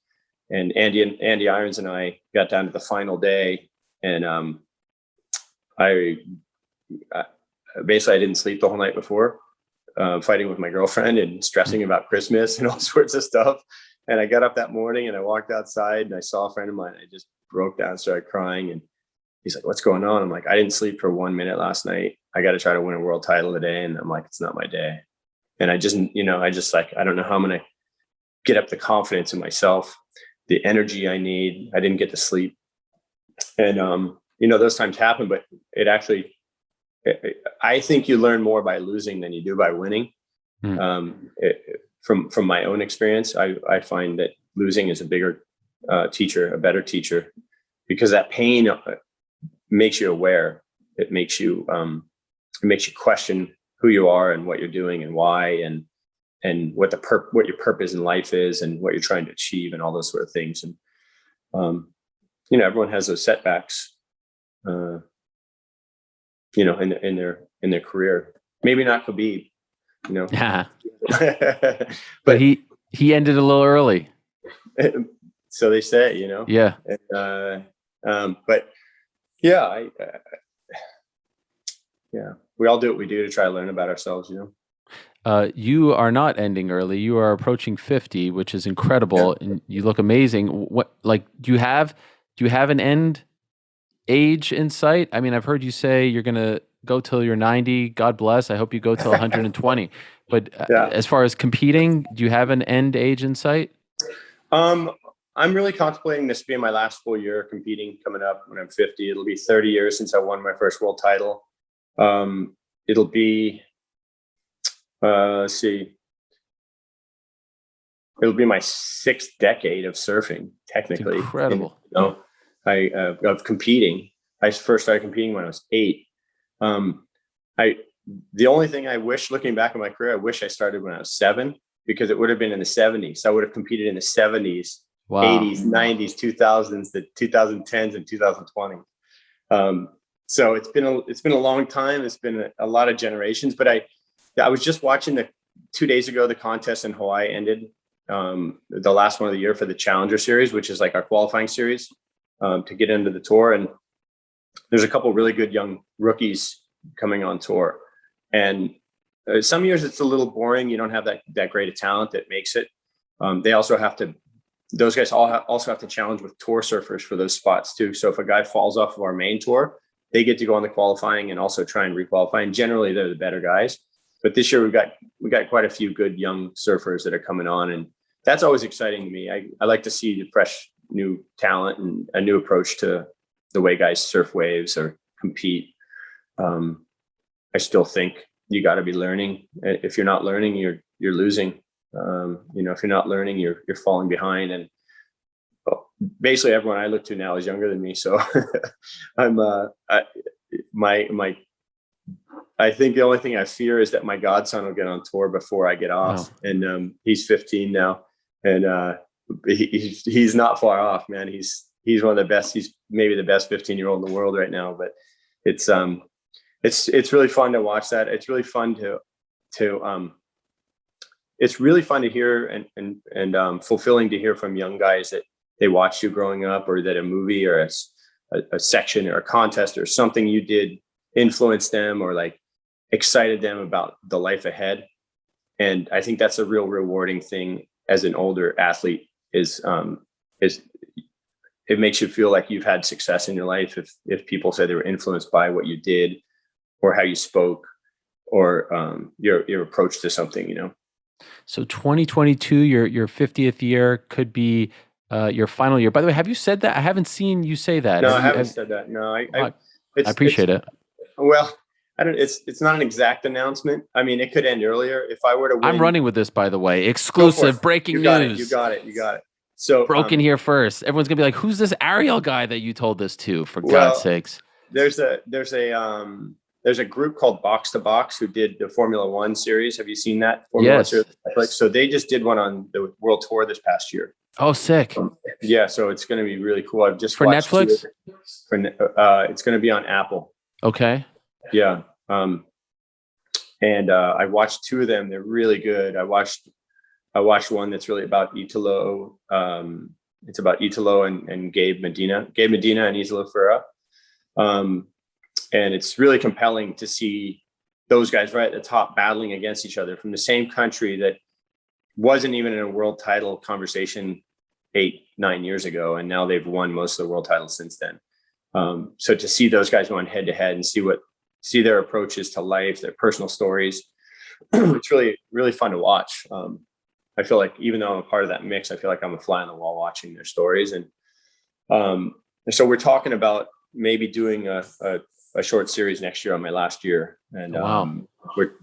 And Andy Irons and I got down to the final day, and I basically I didn't sleep the whole night before, fighting with my girlfriend and stressing about Christmas and all sorts of stuff. And I got up that morning and I walked outside and I saw a friend of mine. I just broke down, started crying, and he's like, "What's going on?" I'm like, "I didn't sleep for 1 minute last night. I got to try to win a world title today." And I'm like, "It's not my day." And I just I don't know how I'm going to get up the confidence in myself, the energy I need. I didn't get to sleep. And, those times happen, but I think you learn more by losing than you do by winning. From my own experience, I find that losing is a bigger teacher, a better teacher, because that pain makes you aware. It makes you question who you are and what you're doing and why, and what your purpose in life is and what you're trying to achieve and all those sort of things. And everyone has those setbacks, in their career. Maybe not Khabib, Yeah. but he ended a little early. So they say, Yeah. But yeah, we all do what we do to try to learn about ourselves, You are not ending early. You are approaching 50, which is incredible, and you look amazing. Do you have an end age in sight? I mean, I've heard you say you're going to go till you're 90. God bless. I hope you go till 120. But Yeah. as far as competing, do you have an end age in sight? I'm really contemplating this being my last full year competing coming up when I'm 50. It'll be 30 years since I won my first world title. It'll be, let's see, it'll be my 6th decade of surfing, technically. It's incredible. Of competing. I first started competing when I was 8. The only thing I wish, looking back at my career, I wish I started when I was 7, because it would have been in the 70s. I would have competed in the 70s, wow. 80s, 90s, 2000s, the 2010s, and 2020s. So it's been a long time. It's been a lot of generations. But I was just watching 2 days ago, the contest in Hawaii ended, the last one of the year for the Challenger Series, which is like our qualifying series to get into the tour. And there's a couple really good young rookies coming on tour. And some years it's a little boring. You don't have that great of talent that makes it. They also have to. Those guys also have to challenge with tour surfers for those spots too. So if a guy falls off of our main tour, they get to go on the qualifying and also try and requalify. And generally, they're the better guys. But this year we got quite a few good young surfers that are coming on, and that's always exciting to me. I like to see the fresh new talent and a new approach to the way guys surf waves or compete. I still think you got to be learning. If you're not learning, you're losing. If you're not learning, you're falling behind. And basically everyone I look to now is younger than me. So I think the only thing I fear is that my godson will get on tour before I get off. Oh. And he's 15 now, and he's not far off, man. He's one of the best. He's maybe the best 15-year-old in the world right now. But it's really fun to watch that. It's really fun it's really fun to hear and fulfilling to hear from young guys that they watched you growing up, or that a movie or a section or a contest or something you did influenced them or like excited them about the life ahead. And I think that's a real rewarding thing as an older athlete is it makes you feel like you've had success in your life if people say they were influenced by what you did or how you spoke or your approach to something. So 2022, your 50th year could be your final year. By the way, have you said that? I haven't seen you say that. No, I haven't said that. No, I appreciate it. Well, I don't. It's not an exact announcement. I mean, it could end earlier if I were to win. I'm running with this, by the way. Exclusive breaking news. You got it. So broken here first. Everyone's gonna be like, "Who's this Ariel guy that you told this to?" For God's sakes. There's a group called Box to Box who did the Formula One series. Have you seen that? Yes. So they just did one on the World Tour this past year. Oh, sick. Yeah, so it's going to be really cool. I've just for watched Netflix. It's going to be on Apple. Okay. Yeah. I watched two of them. They're really good. I watched one that's really about Italo. It's about Italo and Gabe Medina and Italo Ferreira. And it's really compelling to see those guys right at the top battling against each other from the same country that wasn't even in a world title conversation 8-9 years ago. And now they've won most of the world titles since then. So to see those guys going head to head and see their approaches to life, their personal stories, it's really, really fun to watch. I feel like even though I'm a part of that mix, I feel like I'm a fly on the wall watching their stories. And so we're talking about maybe doing a short series next year on my last year. And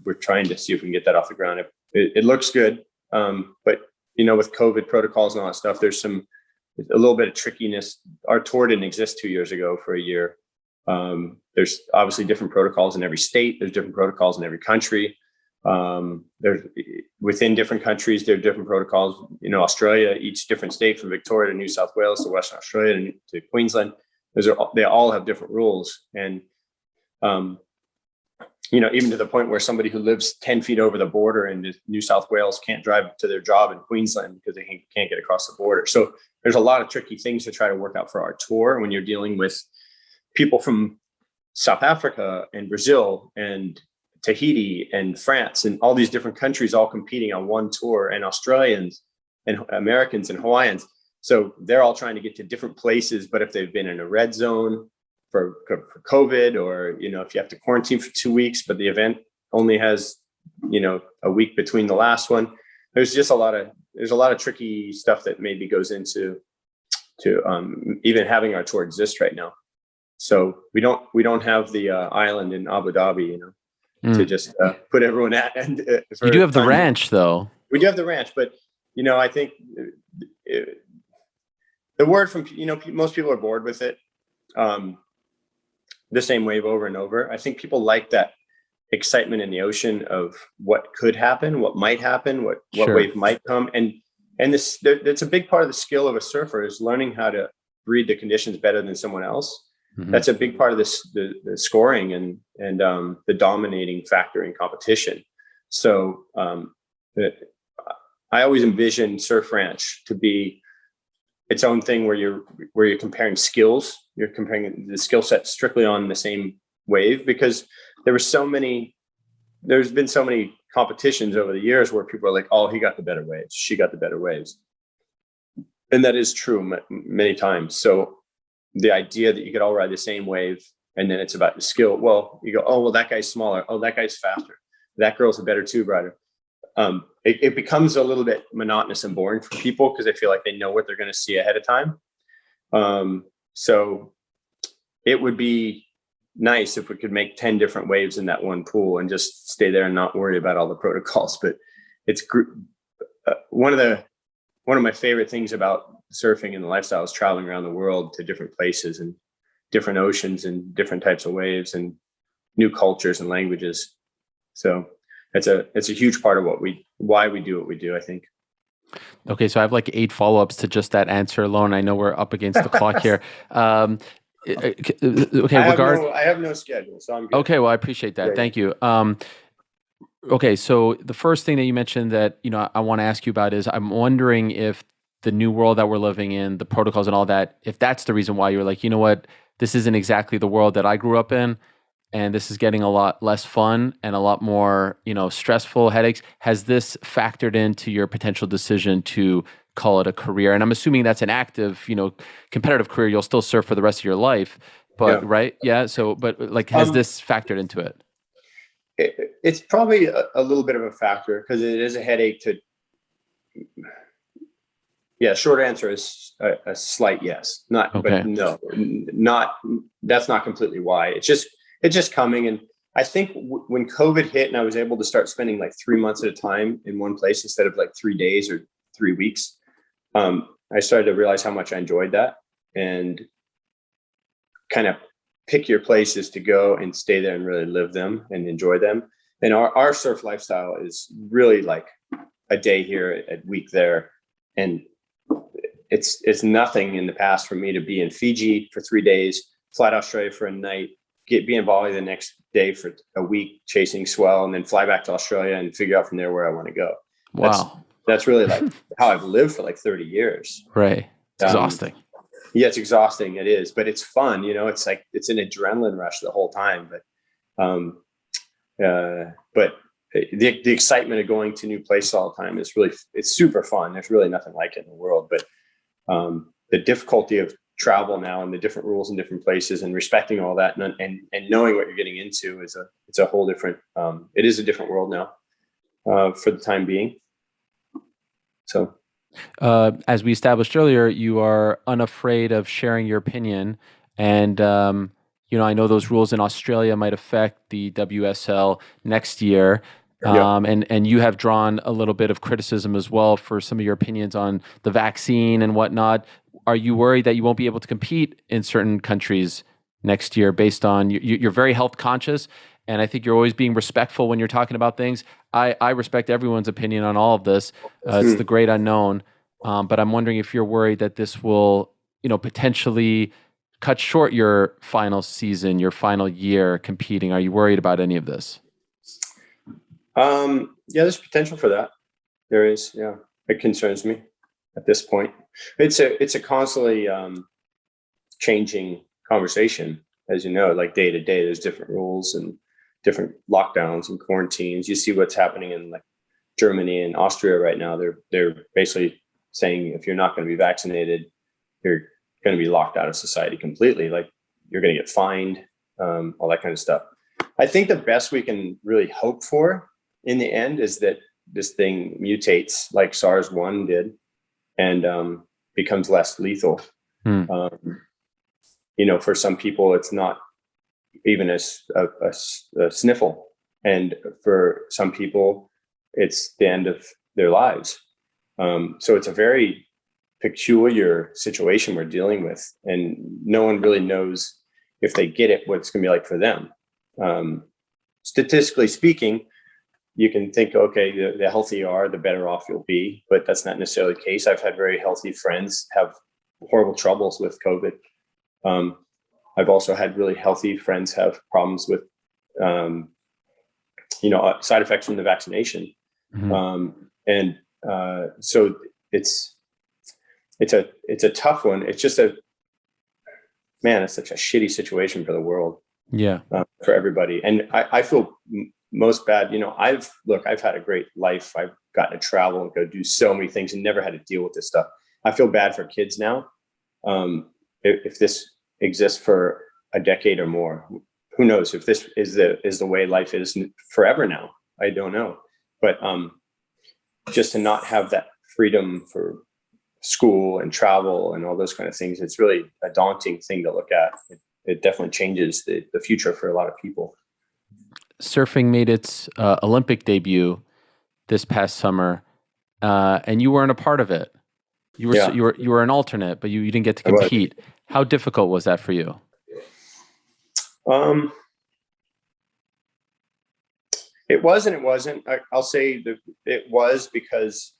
we're trying to see if we can get that off the ground. It looks good. But with COVID protocols and all that stuff, there's a little bit of trickiness. Our tour didn't exist 2 years ago for a year. There's obviously different protocols in every state. There's different protocols in every country. There's within different countries, there are different protocols. Australia, each different state from Victoria to New South Wales to Western Australia to Queensland, they all have different rules. And even to the point where somebody who lives 10 feet over the border in New South Wales can't drive to their job in Queensland because they can't get across the border. So there's a lot of tricky things to try to work out for our tour when you're dealing with people from South Africa and Brazil and Tahiti and France and all these different countries all competing on one tour, and Australians and Americans and Hawaiians. So they're all trying to get to different places, but if they've been in a red zone for COVID, or if you have to quarantine for 2 weeks, but the event only has a week between the last one, there's a lot of tricky stuff that maybe goes into even having our tour exist right now. So we don't have the island in Abu Dhabi, to just put everyone at. And you do have the ranch, though. We do have the ranch, but I think the word from most people are bored with it. The same wave over and over. I think people like that excitement in the ocean of what could happen, what might happen, what Sure. wave might come. And that's a big part of the skill of a surfer is learning how to read the conditions better than someone else. that's a big part of this, the scoring and the dominating factor in competition. So I always envision Surf Ranch to be its own thing where you're comparing skills. You're comparing the skill set strictly on the same wave, because there's been so many competitions over the years where people are like, oh, he got the better waves, she got the better waves. And that is true many times. So the idea that you could all ride the same wave and then it's about the skill. Well, you go, oh, well, that guy's smaller. Oh, that guy's faster. That girl's a better tube rider. It becomes a little bit monotonous and boring for people because they feel like they know what they're going to see ahead of time. So it would be nice if we could make 10 different waves in that one pool and just stay there and not worry about all the protocols. But it's one of my favorite things about surfing and the lifestyle is traveling around the world to different places and different oceans and different types of waves and new cultures and languages. So it's a huge part of why we do what we do, I think. Okay, so I have like 8 follow-ups to just that answer alone. I know we're up against the clock here. Okay, I have no schedule, so I'm good. Okay, well, I appreciate that. Thank you. Okay, so the first thing that you mentioned that I want to ask you about is I'm wondering if the new world that we're living in, the protocols and all that, if that's the reason why you're like, you know what, this isn't exactly the world that I grew up in, and this is getting a lot less fun and a lot more, stressful, headaches. Has this factored into your potential decision to call it a career? And I'm assuming that's an active, competitive career. You'll still surf for the rest of your life, but right? Yeah. So, but like, has this factored into it? It's probably a little bit of a factor because it is a headache to. Yeah, short answer is a slight yes. Not, okay. But no, not. That's not completely why. It's just coming. And I think when COVID hit and I was able to start spending like 3 months at a time in one place instead of like 3 days or 3 weeks, I started to realize how much I enjoyed that and kind of pick your places to go and stay there and really live them and enjoy them. And our surf lifestyle is really like a day here, a week there. And it's nothing in the past for me to be in Fiji for 3 days, fly to Australia for a night, be in Bali the next day for a week chasing swell, and then fly back to Australia and figure out from there where I want to go. Wow. That's really like how I've lived for like 30 years. Right. It's exhausting. Yeah, it's exhausting. It is, but it's fun. It's like, it's an adrenaline rush the whole time. But the excitement of going to new places all the time is it's super fun. There's really nothing like it in the world, but the difficulty of travel now and the different rules in different places and respecting all that and knowing what you're getting into it's a whole different, it is a different world now for the time being. So, as we established earlier, you are unafraid of sharing your opinion, and I know those rules in Australia might affect the WSL next year, and you have drawn a little bit of criticism as well for some of your opinions on the vaccine and whatnot. Are you worried that you won't be able to compete in certain countries next year based on you're very health conscious? And I think you're always being respectful when you're talking about things. I respect everyone's opinion on all of this. It's the great unknown. But I'm wondering if you're worried that this will, potentially cut short your final season, your final year competing. Are you worried about any of this? Yeah, there's potential for that. There is. Yeah, it concerns me at this point. It's a constantly changing conversation, as you know, like day to day. There's different rules and different lockdowns and quarantines. You see what's happening in like Germany and Austria right now. They're basically saying if you're not going to be vaccinated, you're going to be locked out of society completely. Like you're going to get fined, all that kind of stuff. I think the best we can really hope for in the end is that this thing mutates like SARS-1 did and becomes less lethal. For some people, it's not even a sniffle. And for some people, it's the end of their lives. So it's a very peculiar situation we're dealing with. And no one really knows if they get it, what it's going to be like for them. Statistically speaking, you can think, okay, the healthier you are, the better off you'll be. But that's not necessarily the case. I've had very healthy friends have horrible troubles with COVID. I've also had really healthy friends have problems with, side effects from the vaccination. And so it's a tough one. It's just it's such a shitty situation for the world. Yeah. For everybody. And I feel most bad. I've had a great life. I've gotten to travel and go do so many things and never had to deal with this stuff. I feel bad for kids now. If this exists for a decade or more, who knows if this is the way life is forever now. I don't know. But just to not have that freedom for school and travel and all those kind of things, it's really a daunting thing to look at. It definitely changes the future for a lot of people. Surfing made its Olympic debut this past summer, and you weren't a part of it. You were an alternate, but you didn't get to compete. How difficult was that for you? It was and it wasn't. I'll say that it was because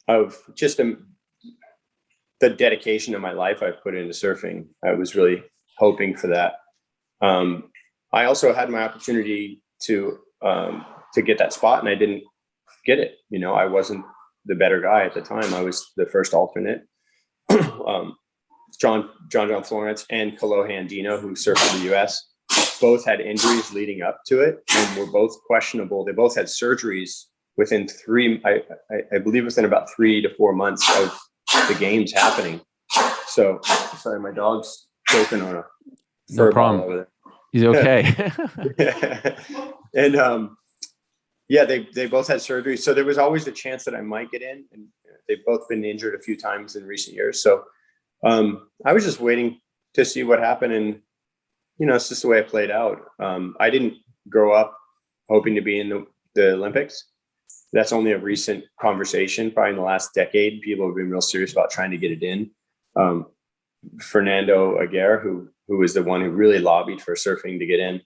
of just the dedication of my life I've put into surfing. I was really hoping for that. I also had my opportunity to get that spot, and I didn't get it. I wasn't the better guy at the time. I was the first alternate. John Florence and Kalohan Dino, who surfed for the U.S., both had injuries leading up to it and were both questionable. They both had surgeries within I believe within about 3 to 4 months of the games happening. So, sorry, my dog's choking on a no problem over there. He's okay. And they both had surgery, so there was always the chance that I might get in, and they've both been injured a few times in recent years. So I was just waiting to see what happened, and it's just the way it played out. I didn't grow up hoping to be in the Olympics. That's only a recent conversation. Probably in the last decade, people have been real serious about trying to get it in. Fernando Aguirre, who was the one who really lobbied for surfing to get in,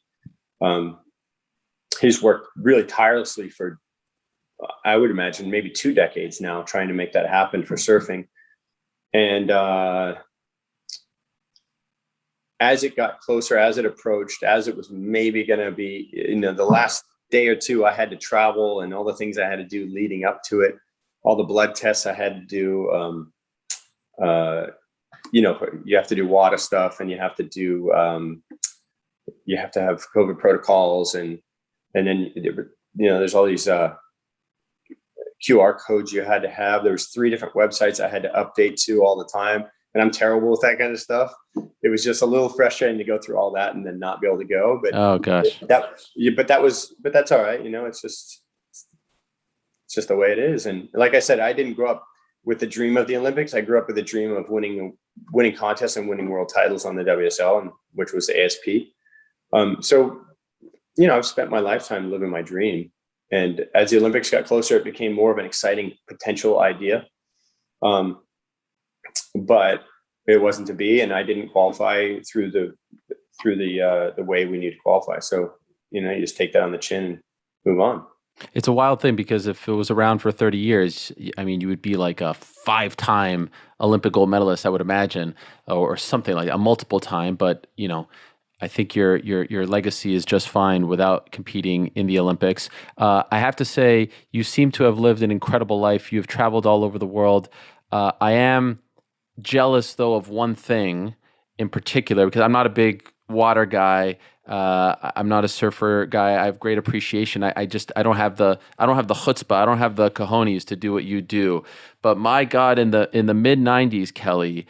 he's worked really tirelessly for, I would imagine, maybe 2 decades now, trying to make that happen for surfing. And as it got closer, as it approached, as it was maybe going to be, the last day or two, I had to travel and all the things I had to do leading up to it, all the blood tests I had to do. You have to do water stuff, and you have to do, you have to have COVID protocols, and then there's all these QR codes you had to have. There was 3 different websites I had to update to all the time, and I'm terrible with that kind of stuff. It was just a little frustrating to go through all that and then not be able to go. But oh gosh, but that's all right. It's just the way it is. And like I said, I didn't grow up with the dream of the Olympics. I grew up with the dream of winning contests and winning world titles on the WSL, which was the ASP. So I've spent my lifetime living my dream. And as the Olympics got closer, it became more of an exciting potential idea. But it wasn't to be, and I didn't qualify through the way we need to qualify. So, you just take that on the chin and move on. It's a wild thing, because if it was around for 30 years, I mean, you would be like a 5-time Olympic gold medalist, I would imagine, or something like a multiple time. But, I think your legacy is just fine without competing in the Olympics. I have to say, you seem to have lived an incredible life. You've traveled all over the world. I am jealous, though, of one thing in particular, because I'm not a big water guy. I'm not a surfer guy. I have great appreciation. I don't have the chutzpah. I don't have the cojones to do what you do. But my God, in the mid 90s, Kelly,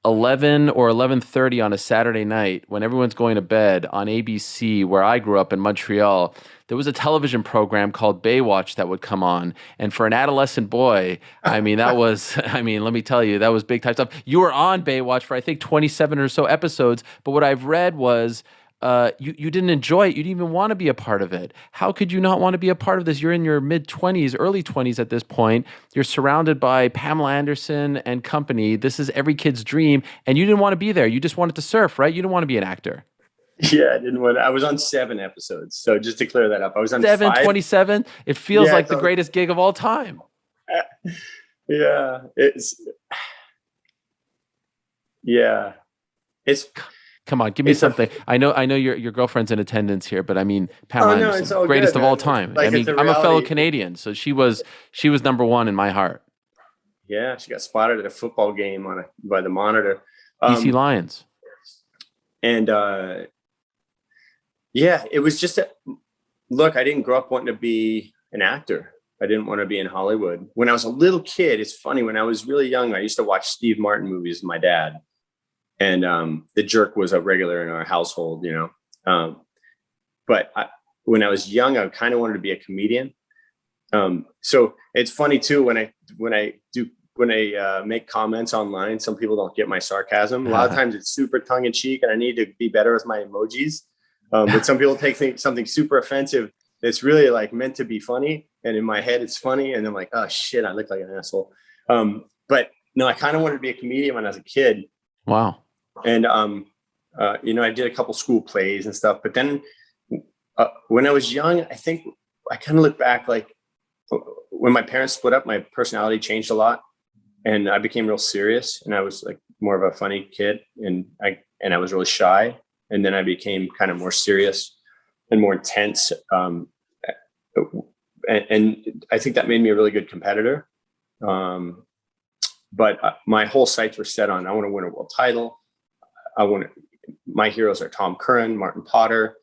11 or 11:30 on a Saturday night, when everyone's going to bed, on ABC, where I grew up in Montreal, there was a television program called Baywatch that would come on. And for an adolescent boy, let me tell you, that was big time stuff. You were on Baywatch for, I think, 27 or so episodes. But what I've read was you didn't enjoy it. You didn't even want to be a part of it. How could you not want to be a part of this? You're in your mid-20s, early 20s at this point. You're surrounded by Pamela Anderson and company. This is every kid's dream. And you didn't want to be there. You just wanted to surf, right? You didn't want to be an actor. Yeah, I didn't want to. I was on 7 episodes. So just to clear that up, I was on 7, 5. 27. It feels like the greatest gig of all time. Yeah, it's Come on, give me It's a, something. I know your girlfriend's in attendance here, but I mean oh Pamela no, it's Anderson, all greatest good, of all man. time. I Like, it's mean, a I'm a fellow reality. Canadian, so she was number one in my heart. Yeah, she got spotted at a football game by the monitor. BC Lions. And yeah, it was just look, I didn't grow up wanting to be an actor. I didn't want to be in Hollywood. When I was a little kid, it's funny, when I was really young, I used to watch Steve Martin movies with my dad. And The Jerk was a regular in our household, But when I was young, I kind of wanted to be a comedian. So it's funny too, when I make comments online, some people don't get my sarcasm. A lot of times it's super tongue in cheek, and I need to be better with my emojis. But some people take something super offensive that's really like meant to be funny, and in my head it's funny, and I'm like, oh shit, I look like an asshole. But no, I kind of wanted to be a comedian when I was a kid. Wow. And I did a couple school plays and stuff. But then when I was young, I think I kind of look back, like when my parents split up, my personality changed a lot, and I became real serious, and I was like more of a funny kid, and I was really shy. And then I became kind of more serious and more intense. And I think that made me a really good competitor. But my whole sights were set on, I want to win a world title. My heroes are Tom Curran, Martin Potter,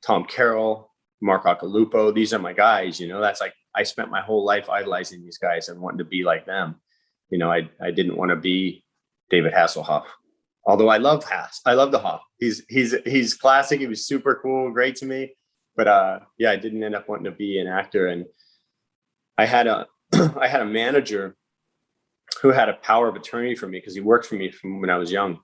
Tom Carroll, Mark Occhilupo. These are my guys, that's like, I spent my whole life idolizing these guys and wanting to be like them. I didn't want to be David Hasselhoff. Although I love the Hoff. He's classic. He was super cool, great to me. But I didn't end up wanting to be an actor. And I had a manager who had a power of attorney for me, because he worked for me from when I was young.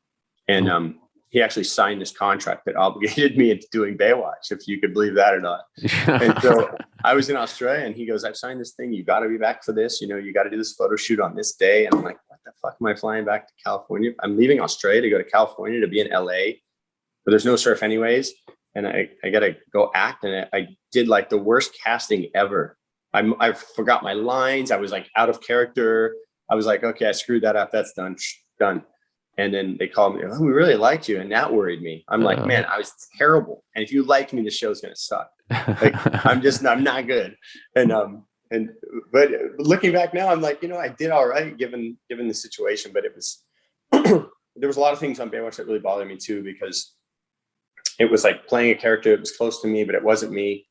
And he actually signed this contract that obligated me into doing Baywatch, if you could believe that or not. And so I was in Australia, and he goes, I've signed this thing. You got to be back for this. You got to do this photo shoot on this day. And I'm like, what the fuck am I flying back to California? I'm leaving Australia to go to California to be in LA, but there's no surf anyways. And I got to go act. And I did like the worst casting ever. I forgot my lines. I was like out of character. I was like, okay, I screwed that up. That's done. And then they called me, oh, we really liked you. And that worried me. I'm like, man, I was terrible. And if you like me, the show's going to suck. Like, I'm not good. But looking back now, I'm like, I did all right given the situation, but it was, there was a lot of things on Baywatch that really bothered me too, because it was like playing a character that was close to me, but it wasn't me.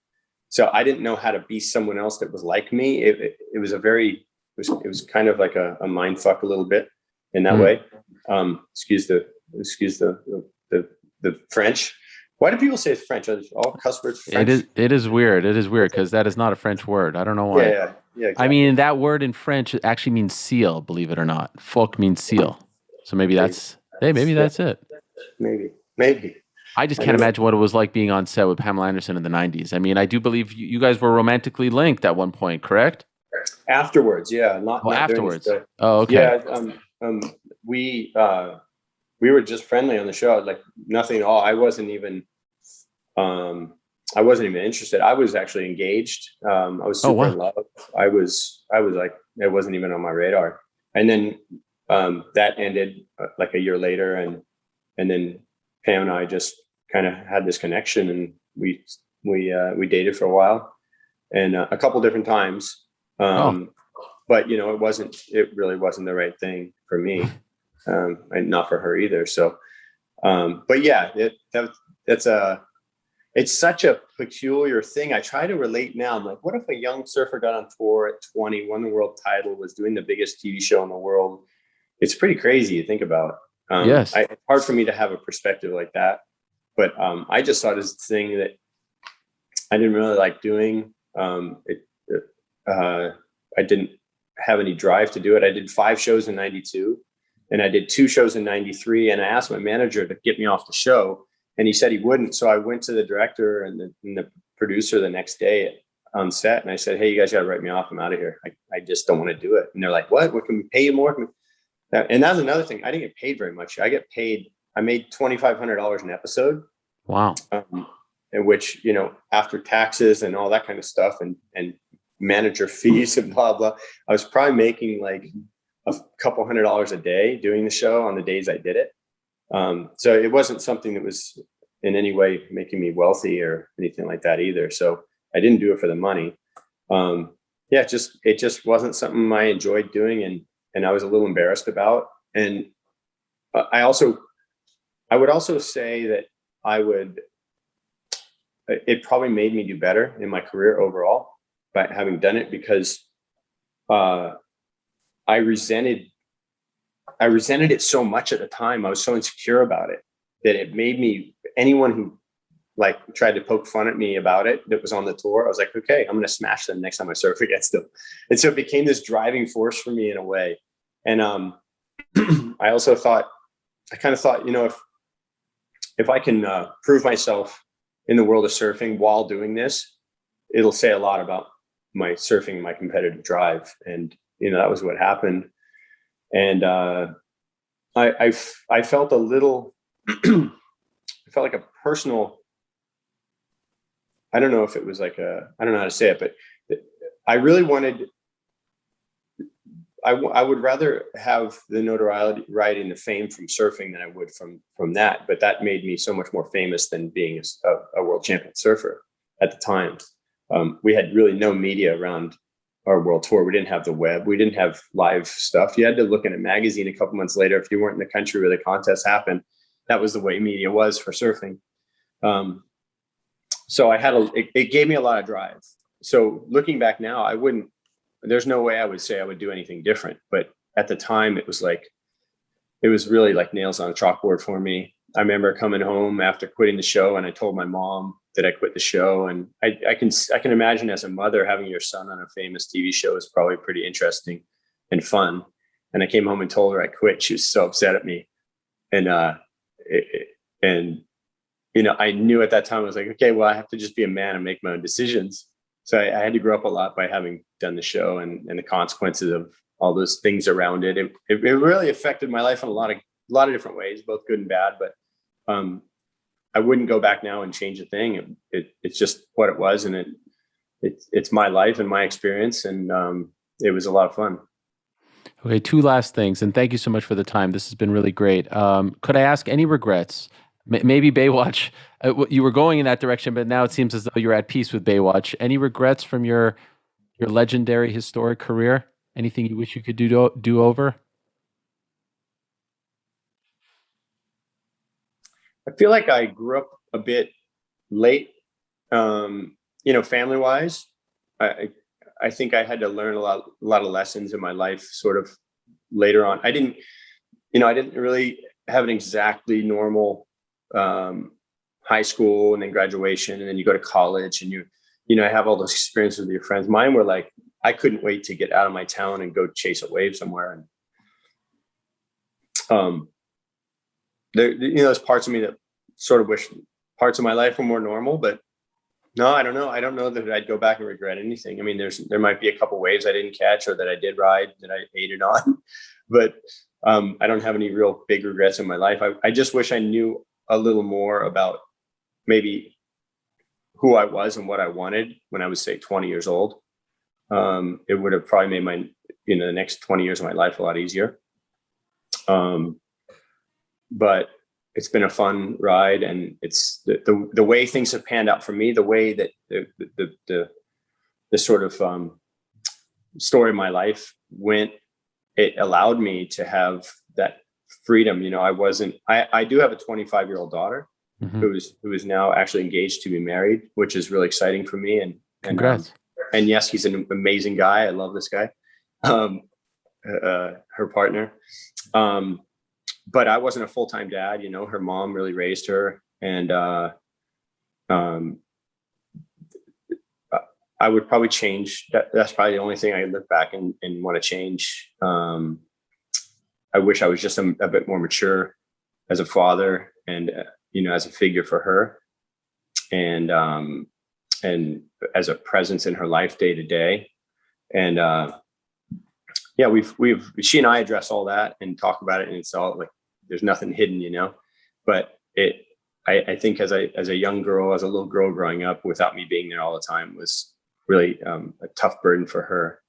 So I didn't know how to be someone else that was like me. It was kind of like a mind fuck a little bit in that way. Excuse the French. Why do people say it's French? Are all cuss words French? It is weird. It is weird, because that is not a French word. I don't know why. Yeah, exactly. I mean, that word in French actually means seal, believe it or not. Phoque means seal. So maybe that's it. Maybe. I just can't imagine what it was like being on set with Pamela Anderson in the 90s. I mean, I do believe you guys were romantically linked at one point, correct? Afterwards, yeah. Not afterwards. Oh, okay. Yeah. We were just friendly on the show, like nothing at all. I wasn't even interested. I was actually engaged. I was super in love. I was like, it wasn't even on my radar. And then that ended like a year later, and then Pam and I just kind of had this connection, and we dated for a while, and a couple different times. But it really wasn't the right thing for me, and not for her either. So, but yeah, it's such a peculiar thing. I try to relate now. I'm like, what if a young surfer got on tour at 20, won the world title, was doing the biggest TV show in the world? It's pretty crazy to think about. Yes. It's hard for me to have a perspective like that, but I just saw this thing that I didn't really like doing. I didn't have any drive to do it. I did 5 shows in 92, and I did 2 shows in 93. And I asked my manager to get me off the show, and he said he wouldn't. So I went to the director and the producer the next day on set, and I said, hey, you guys got to write me off. I'm out of here. I just don't want to do it. And they're like, what can we pay you more? And that's another thing. I didn't get paid very much. I made $2,500 an episode. Wow. In which, after taxes and all that kind of stuff, and manager fees and blah, blah, I was probably making like a couple $100 a day doing the show on the days I did it. So it wasn't something that was in any way making me wealthy or anything like that either. So I didn't do it for the money. Yeah, it just wasn't something I enjoyed doing, and I was a little embarrassed about. And I would also say that it probably made me do better in my career overall by having done it, because I resented it so much at the time. I was so insecure about it that it made me, anyone who like tried to poke fun at me about it that was on the tour, I was like, okay, I'm going to smash them next time I surf against them. And so it became this driving force for me in a way. And I also thought, if I can prove myself in the world of surfing while doing this, it'll say a lot about my surfing, my competitive drive. And, that was what happened. And I felt a little, I felt like a personal, I don't know if it was like I don't know how to say it, but I really wanted, I would rather have the notoriety and the fame from surfing than I would from that. But that made me so much more famous than being a world champion surfer at the time. We had really no media around our world tour. We didn't have the web. We didn't have live stuff. You had to look in a magazine a couple months later if you weren't in the country where the contest happened. That was the way media was for surfing. So it gave me a lot of drive. So looking back now, there's no way I would say I would do anything different. But at the time, it was really like nails on a chalkboard for me. I remember coming home after quitting the show, and I told my mom that I quit the show. And I can imagine, as a mother, having your son on a famous TV show is probably pretty interesting and fun. And I came home and told her I quit. She was so upset at me. And I knew at that time, I was like, okay, well, I have to just be a man and make my own decisions. So I had to grow up a lot by having done the show, and the consequences of all those things around it. It really affected my life in a lot of different ways, both good and bad. But I wouldn't go back now and change a thing. It's just what it was, and it's my life and my experience, and it was a lot of fun. Okay, two last things, and thank you so much for the time. This has been really great. Could I ask any regrets? Maybe Baywatch, you were going in that direction, but now it seems as though you're at peace with Baywatch. Any regrets from your legendary, historic career? Anything you wish you could do over? I feel like I grew up a bit late, family wise. I think I had to learn a lot of lessons in my life sort of later on. I didn't really have an exactly normal high school and then graduation, and then you go to college, and you have all those experiences with your friends. Mine were like, I couldn't wait to get out of my town and go chase a wave somewhere. And there's parts of me that sort of wish parts of my life were more normal, but no, I don't know. I don't know that I'd go back and regret anything. I mean, there might be a couple waves I didn't catch, or that I did ride that I hated on, but I don't have any real big regrets in my life. I just wish I knew a little more about maybe who I was and what I wanted when I was, say, 20 years old. It would have probably made the next 20 years of my life a lot easier. But it's been a fun ride, and it's the way things have panned out for me, the way that the sort of story of my life went. It allowed me to have that freedom. I do have a 25-year-old daughter who is now actually engaged to be married, which is really exciting for me. And congrats. And yes, he's an amazing guy. I love this guy, her partner. But I wasn't a full-time dad. Her mom really raised her, and I would probably change that. That's probably the only thing I look back and want to change. I wish I was just a bit more mature as a father, and as a figure for her, and as a presence in her life day to day. And yeah, she and I address all that and talk about it, and it's all like, there's nothing hidden, but I think as a young girl, as a little girl growing up without me being there all the time, was really a tough burden for her.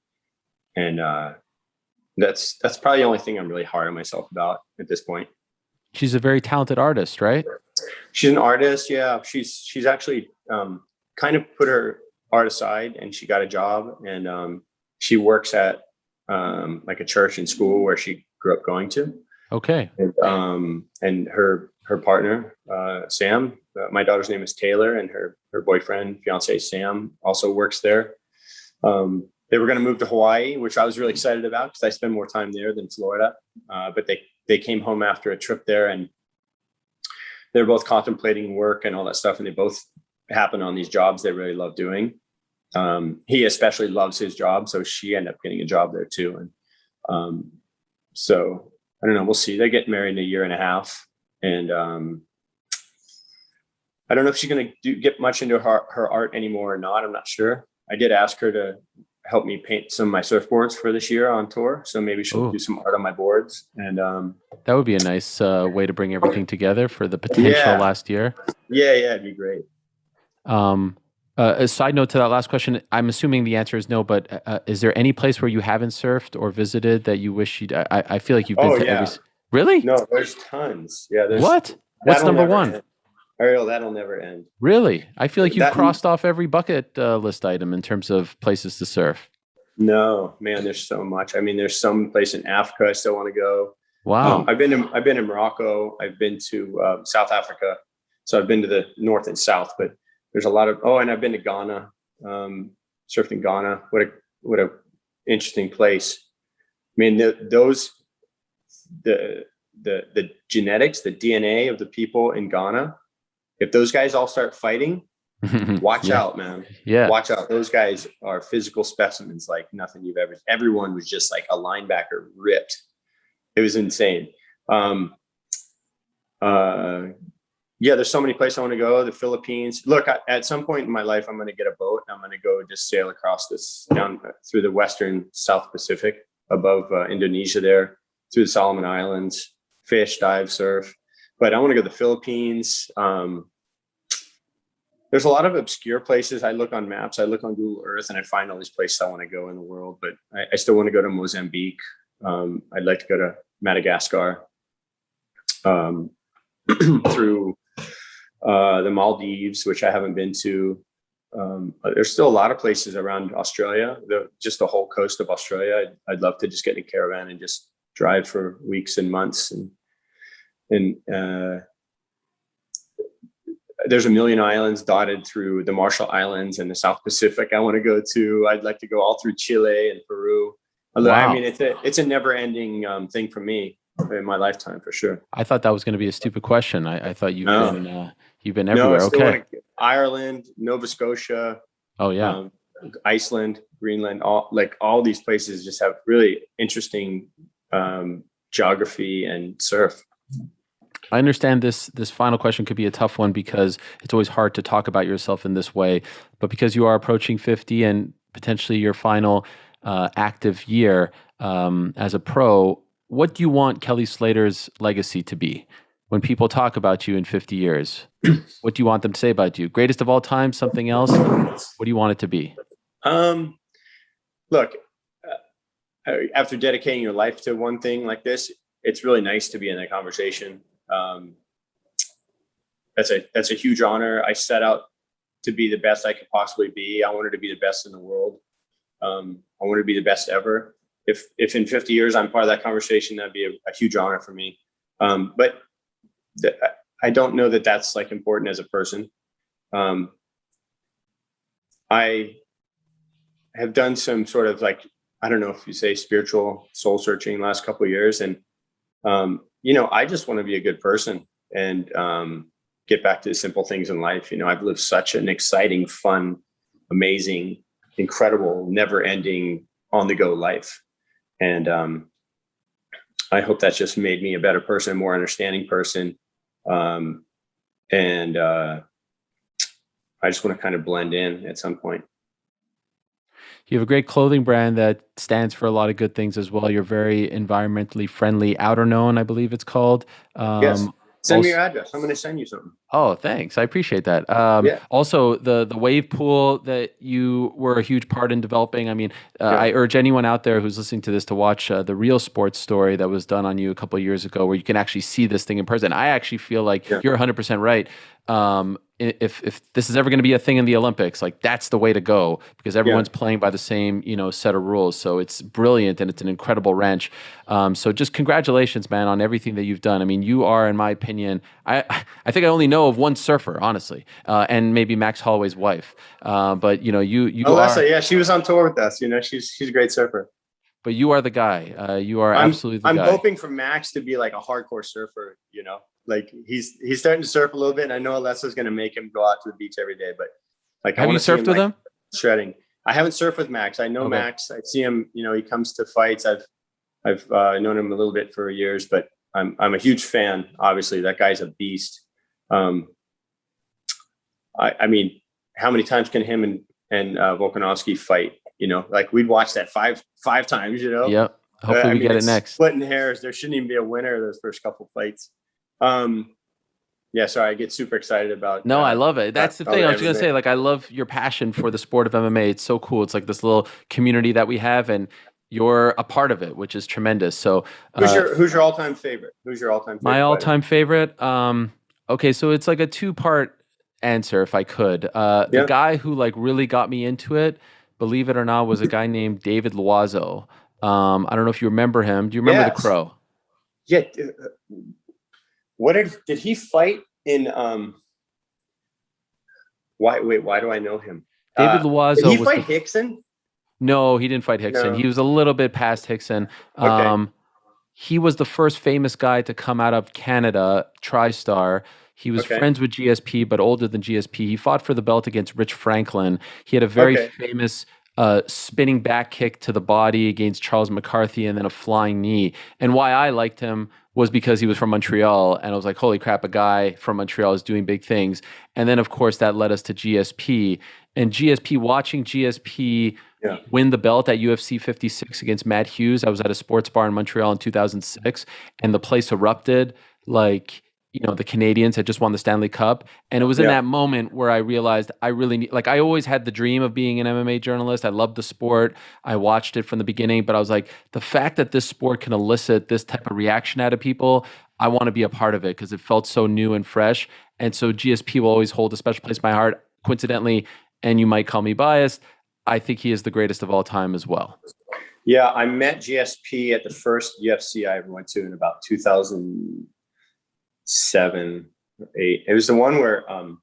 And that's probably the only thing I'm really hard on myself about at this point. She's a very talented artist, right? She's an artist. Yeah. She's actually kind of put her art aside, and she got a job, and she works at like a church and school where she grew up going to. Okay. And her partner, Sam, my daughter's name is Taylor, and her boyfriend, fiance Sam, also works there. They were going to move to Hawaii, which I was really excited about because I spend more time there than Florida. But they came home after a trip there, and they're both contemplating work and all that stuff. And they both happen on these jobs they really love doing. He especially loves his job, so she ended up getting a job there too. And so I don't know. We'll see. They get married in a year and a half, and I don't know if she's going to get much into her art anymore or not. I'm not sure. I did ask her to help me paint some of my surfboards for this year on tour, so maybe she'll do some art on my boards. And that would be a nice way to bring everything together for the potential last year. Yeah, it'd be great. A side note to that last question, I'm assuming the answer is no, but is there any place where you haven't surfed or visited that you wish you'd? I feel like you've been to every. Really? No, there's tons. Yeah, there's. What? What's number one? End. Ariel, that'll never end. Really? I feel like you've crossed off every bucket list item in terms of places to surf. No, man, there's so much. I mean, there's some place in Africa I still want to go. Wow. I've been in Morocco. I've been to South Africa. So I've been to the north and south, but there's a lot of, and I've been to Ghana, surfed in Ghana. What a interesting place. I mean, the genetics, the DNA of the people in Ghana, if those guys all start fighting, watch out, man. Yeah. Watch out. Those guys are physical specimens like nothing you've ever. Everyone was just like a linebacker ripped. It was insane. There's so many places I want to go. The Philippines. Look, at some point in my life, I'm going to get a boat. I'm going to go just sail across this down through the Western South Pacific above Indonesia there, through the Solomon Islands, fish, dive, surf. But I want to go to the Philippines. There's a lot of obscure places. I look on maps, I look on Google Earth, and I find all these places I want to go in the world. But I still want to go to Mozambique. I'd like to go to Madagascar, through the Maldives, which I haven't been to. There's still a lot of places around Australia, just the whole coast of Australia. I'd love to just get in a caravan and just drive for weeks and months. And there's a million islands dotted through the Marshall Islands and the South Pacific I want to go to. I'd like to go all through Chile and Peru. Wow. I mean, it's a never-ending thing for me in my lifetime, for sure. I thought that was going to be a stupid question. I thought you've been everywhere. Okay. Ireland, Nova Scotia. Oh yeah. Iceland, Greenland. All these places just have really interesting geography and surf. I understand this final question could be a tough one because it's always hard to talk about yourself in this way. But because you are approaching 50 and potentially your final active year as a pro, what do you want Kelly Slater's legacy to be? When people talk about you in 50 years, what do you want them to say about you? Greatest of all time, something else? What do you want it to be? Look, after dedicating your life to one thing like this, it's really nice to be in that conversation. That's a huge honor. I set out to be the best I could possibly be. I wanted to be the best in the world. I wanted to be the best ever. If in 50 years I'm part of that conversation, that'd be a huge honor for me. But I don't know that that's like important as a person. I have done some sort of like, I don't know if you say spiritual soul searching last couple of years. And, I just want to be a good person and get back to the simple things in life. I've lived such an exciting, fun, amazing, incredible, never ending on the go life. And I hope that's just made me a better person, a more understanding person. And I just want to kind of blend in at some point. You have a great clothing brand that stands for a lot of good things as well. You're very environmentally friendly. Outer Known, I believe it's called. Yes. Send me your address. I'm going to send you something. Oh, thanks. I appreciate that. Yeah, Also, the wave pool that you were a huge part in developing. I mean, yeah, I urge anyone out there who's listening to this to watch the Real Sports story that was done on you a couple of years ago, where you can actually see this thing in person. I actually feel like yeah, you're 100% right. If this is ever going to be a thing in the Olympics, like that's the way to go because yeah. everyone's playing by the same set of rules. So it's brilliant and it's an incredible wrench. So just congratulations, man, on everything that you've done. I mean, you are, in my opinion, I think I only know of one surfer, honestly, and maybe Max Holloway's wife. But you are, Alyssa, yeah, she was on tour with us. She's a great surfer. but you are the guy. You are absolutely the I'm guy. hoping for Max to be like a hardcore surfer. Like he's starting to surf a little bit. And I know Alessa's going to make him go out to the beach every day, but like I Have want you to see him surfed with like him? shredding. I haven't surfed with Max. I know Okay. Max. I see him. He comes to fights. I've known him a little bit for years, but I'm a huge fan. Obviously, that guy's a beast. Um, I mean, how many times can him and Volkanovski fight? Like we'd watch that five times. Yep. Hopefully I we mean, get it it's next. splitting hairs. There shouldn't even be a winner those first couple fights. Yeah, sorry, I get super excited about No, I love it. That's the all thing. the I was gonna MMA. say, like, I love your passion for the sport of MMA. It's so cool. It's like this little community that we have, and you're a part of it, which is tremendous. So, Who's your all time favorite? Who's your all time my favorite fighter? all-time favorite. Okay, so it's like a two-part answer, if I could. The Yeah, guy who like really got me into it, believe it or not, was a guy named David Loiseau. I don't know if you remember him. Do you remember the yes, Crow? yeah. What did he fight in? Why do I know him? David Did Loiseau he was the fight Hickson? No, he didn't fight Hickson. No. He was a little bit past Hickson. Okay. He was the first famous guy to come out of Canada, TriStar. He was Okay. friends with GSP, but older than GSP. He fought for the belt against Rich Franklin. He had a very Okay. famous spinning back kick to the body against Charles McCarthy and then a flying knee. And why I liked him was because he was from Montreal. And I was like, holy crap, a guy from Montreal is doing big things. And then, of course, that led us to GSP. And GSP, watching GSP Yeah. win the belt at UFC 56 against Matt Hughes. I was at a sports bar in Montreal in 2006, and the place erupted. Like, the Canadians had just won the Stanley Cup. And it was in Yeah. that moment where I realized I really need, like, I always had the dream of being an MMA journalist. I loved the sport. I watched it from the beginning, but I was like, the fact that this sport can elicit this type of reaction out of people, I want to be a part of it because it felt so new and fresh. And so GSP will always hold a special place in my heart. Coincidentally, and you might call me biased, I think he is the greatest of all time as well. Yeah. I met GSP at the first UFC I ever went to in about 2007 or 8. It was the one where um,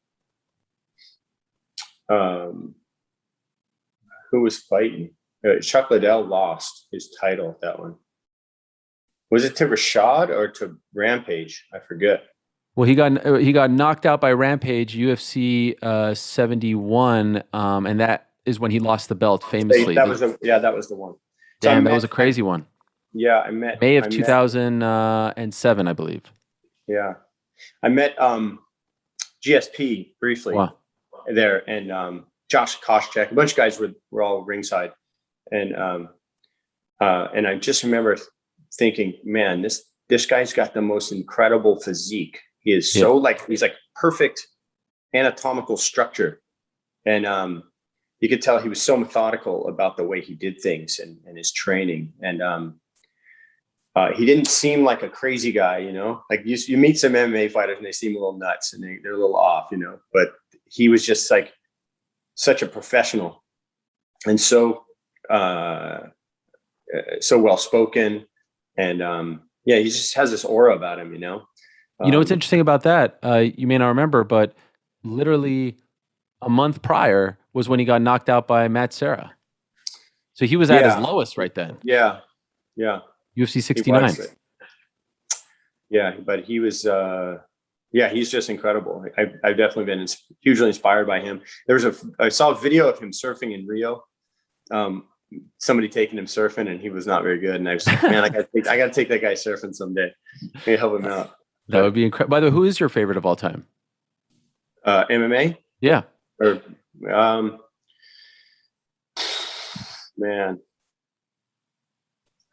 who was fighting? Chuck Liddell lost his title at that one. Was it to Rashad or to Rampage? I forget. Well, he got knocked out by Rampage UFC 71, and that is when he lost the belt famously. That was the one. So Damn, that was a crazy one. I met May of 2007, I believe. yeah, I met GSP briefly Wow. there, and Josh Koscheck, a bunch of guys were all ringside, and I just remember thinking, man, this guy's got the most incredible physique. He is Yeah. he's like perfect anatomical structure, and you could tell he was so methodical about the way he did things and his training, and he didn't seem like a crazy guy, like you meet some MMA fighters and they seem a little nuts and they're a little off, but he was just like such a professional and so well spoken, and he just has this aura about him. What's interesting about that? You may not remember, but literally a month prior was when he got knocked out by Matt Serra. So he was at his Yeah. lowest right then. Yeah, UFC he 69. was. Yeah, but he was. He's just incredible. I've definitely been hugely inspired by him. I saw a video of him surfing in Rio. Somebody taking him surfing, and he was not very good. And I was like, man, I got to take that guy surfing someday. Maybe help him out. That would be incredible. By the way, who is your favorite of all time? MMA Yeah. or man.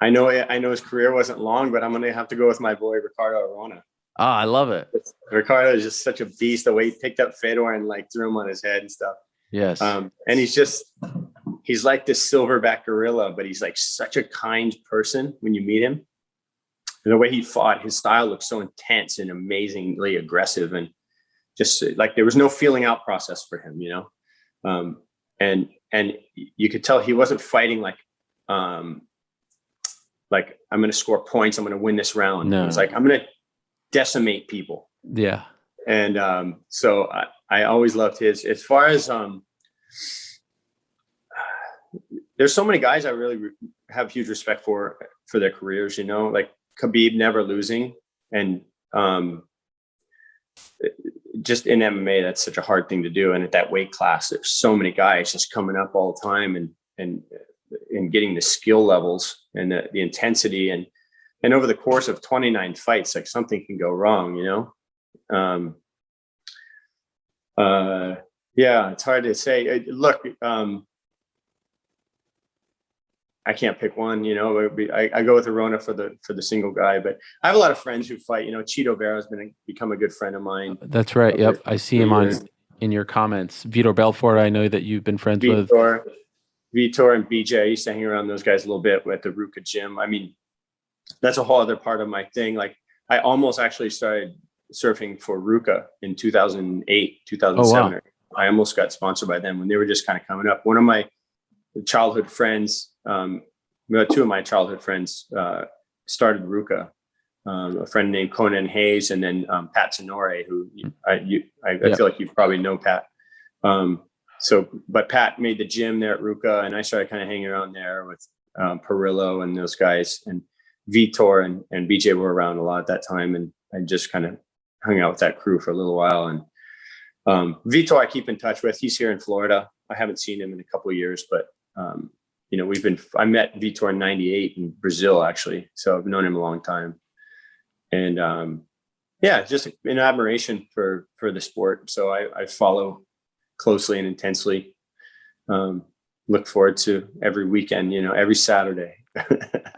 I know his career wasn't long, but I'm going to have to go with my boy Ricardo Arona. Ah, I love it. Ricardo is just such a beast. The way he picked up Fedor and like threw him on his head and stuff. Yes. And he's like this silverback gorilla, but he's like such a kind person when you meet him. And the way he fought, his style looked so intense and amazingly aggressive, and just like there was no feeling out process for him, and you could tell he wasn't fighting like I'm going to score points, I'm going to win this round. No. It was like, I'm going to decimate people. Yeah. And so I always loved his. As far as there's so many guys I really have huge respect for their careers, like Khabib never losing, and just in MMA, that's such a hard thing to do. And at that weight class, there's so many guys just coming up all the time and getting the skill levels and the intensity, and over the course of 29 fights, like something can go wrong, yeah, it's hard to say. Look, I can't pick one, I go with Arona for the single guy, but I have a lot of friends who fight, Cheeto Vera's become a good friend of mine. That's right. Yep. I see him in your comments. Vitor Belfort, I know that you've been friends with. Vitor and BJ, I used to hang around those guys a little bit at the Ruka gym. I mean, that's a whole other part of my thing. Like I almost actually started surfing for Ruka in 2008, 2007. Oh, wow. I almost got sponsored by them when they were just kind of coming up. One of my childhood friends, two of my childhood friends started Ruka. A friend named Conan Hayes, and then Pat Tenore, who I feel like you probably know Pat. But Pat made the gym there at Ruka, and I started kind of hanging around there with Perillo and those guys, and Vitor and BJ were around a lot at that time, and I just kind of hung out with that crew for a little while. And Vitor I keep in touch with. He's here in Florida. I haven't seen him in a couple of years, but I met Vitor in '98 in Brazil, actually. So I've known him a long time. And just an admiration for the sport. So I follow closely and intensely. Look forward to every weekend, every Saturday.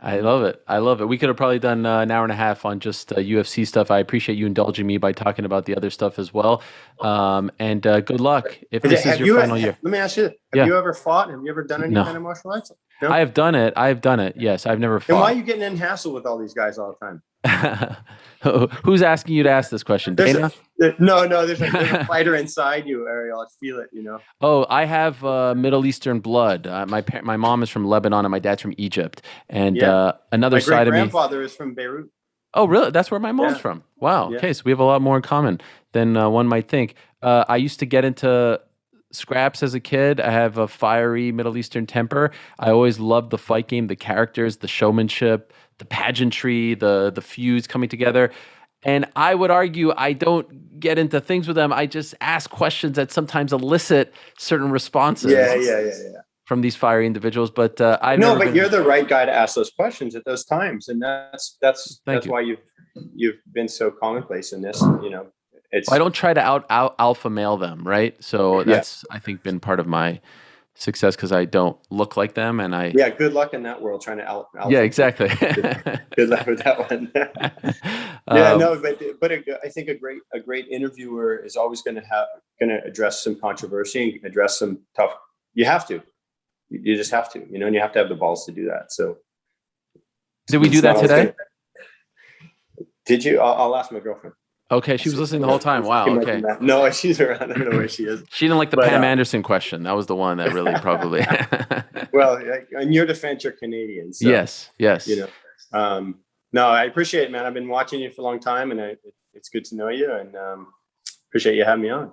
I love it. I love it. We could have probably done an hour and a half on just UFC stuff. I appreciate you indulging me by talking about the other stuff as well. And good luck if this is your final year. Let me ask you, have you ever fought? Have you ever done any kind of martial arts? No? I have done it. Yes, I've never fought. And why are you getting in hassle with all these guys all the time? Who's asking you to ask this question? Dana? There's a fighter inside you, Ariel. I feel it, Oh, I have Middle Eastern blood. My mom is from Lebanon and my dad's from Egypt. And another side of me. My grandfather is from Beirut. Oh, really? That's where my mom's from. Wow. Yeah. Okay, so we have a lot more in common than one might think. I used to get into scraps as a kid. I have a fiery Middle Eastern temper. I always loved the fight game, the characters, the showmanship, the pageantry, the feuds coming together. And I would argue I don't get into things with them. I just ask questions that sometimes elicit certain responses. From these fiery individuals. But you're the right guy to ask those questions at those times, and that's why you've been so commonplace in this. I don't try to out alpha male them, right? So that's I think been part of my success because I don't look like them, and good luck in that world trying to out. Exactly. Good luck with that one. But I think a great interviewer is always going to address some controversy and address some tough. You have to. You just have to, and you have to have the balls to do that. So, did we do that today? Did you? I'll ask my girlfriend. Okay, she was listening the whole time. Wow. Okay. No, she's around. I don't know where she is. She didn't like the Pam Anderson question. That was the one that really probably. Well, in your defense, you're Canadian. So, yes. No, I appreciate it, man. I've been watching you for a long time, and it's good to know you, and appreciate you having me on.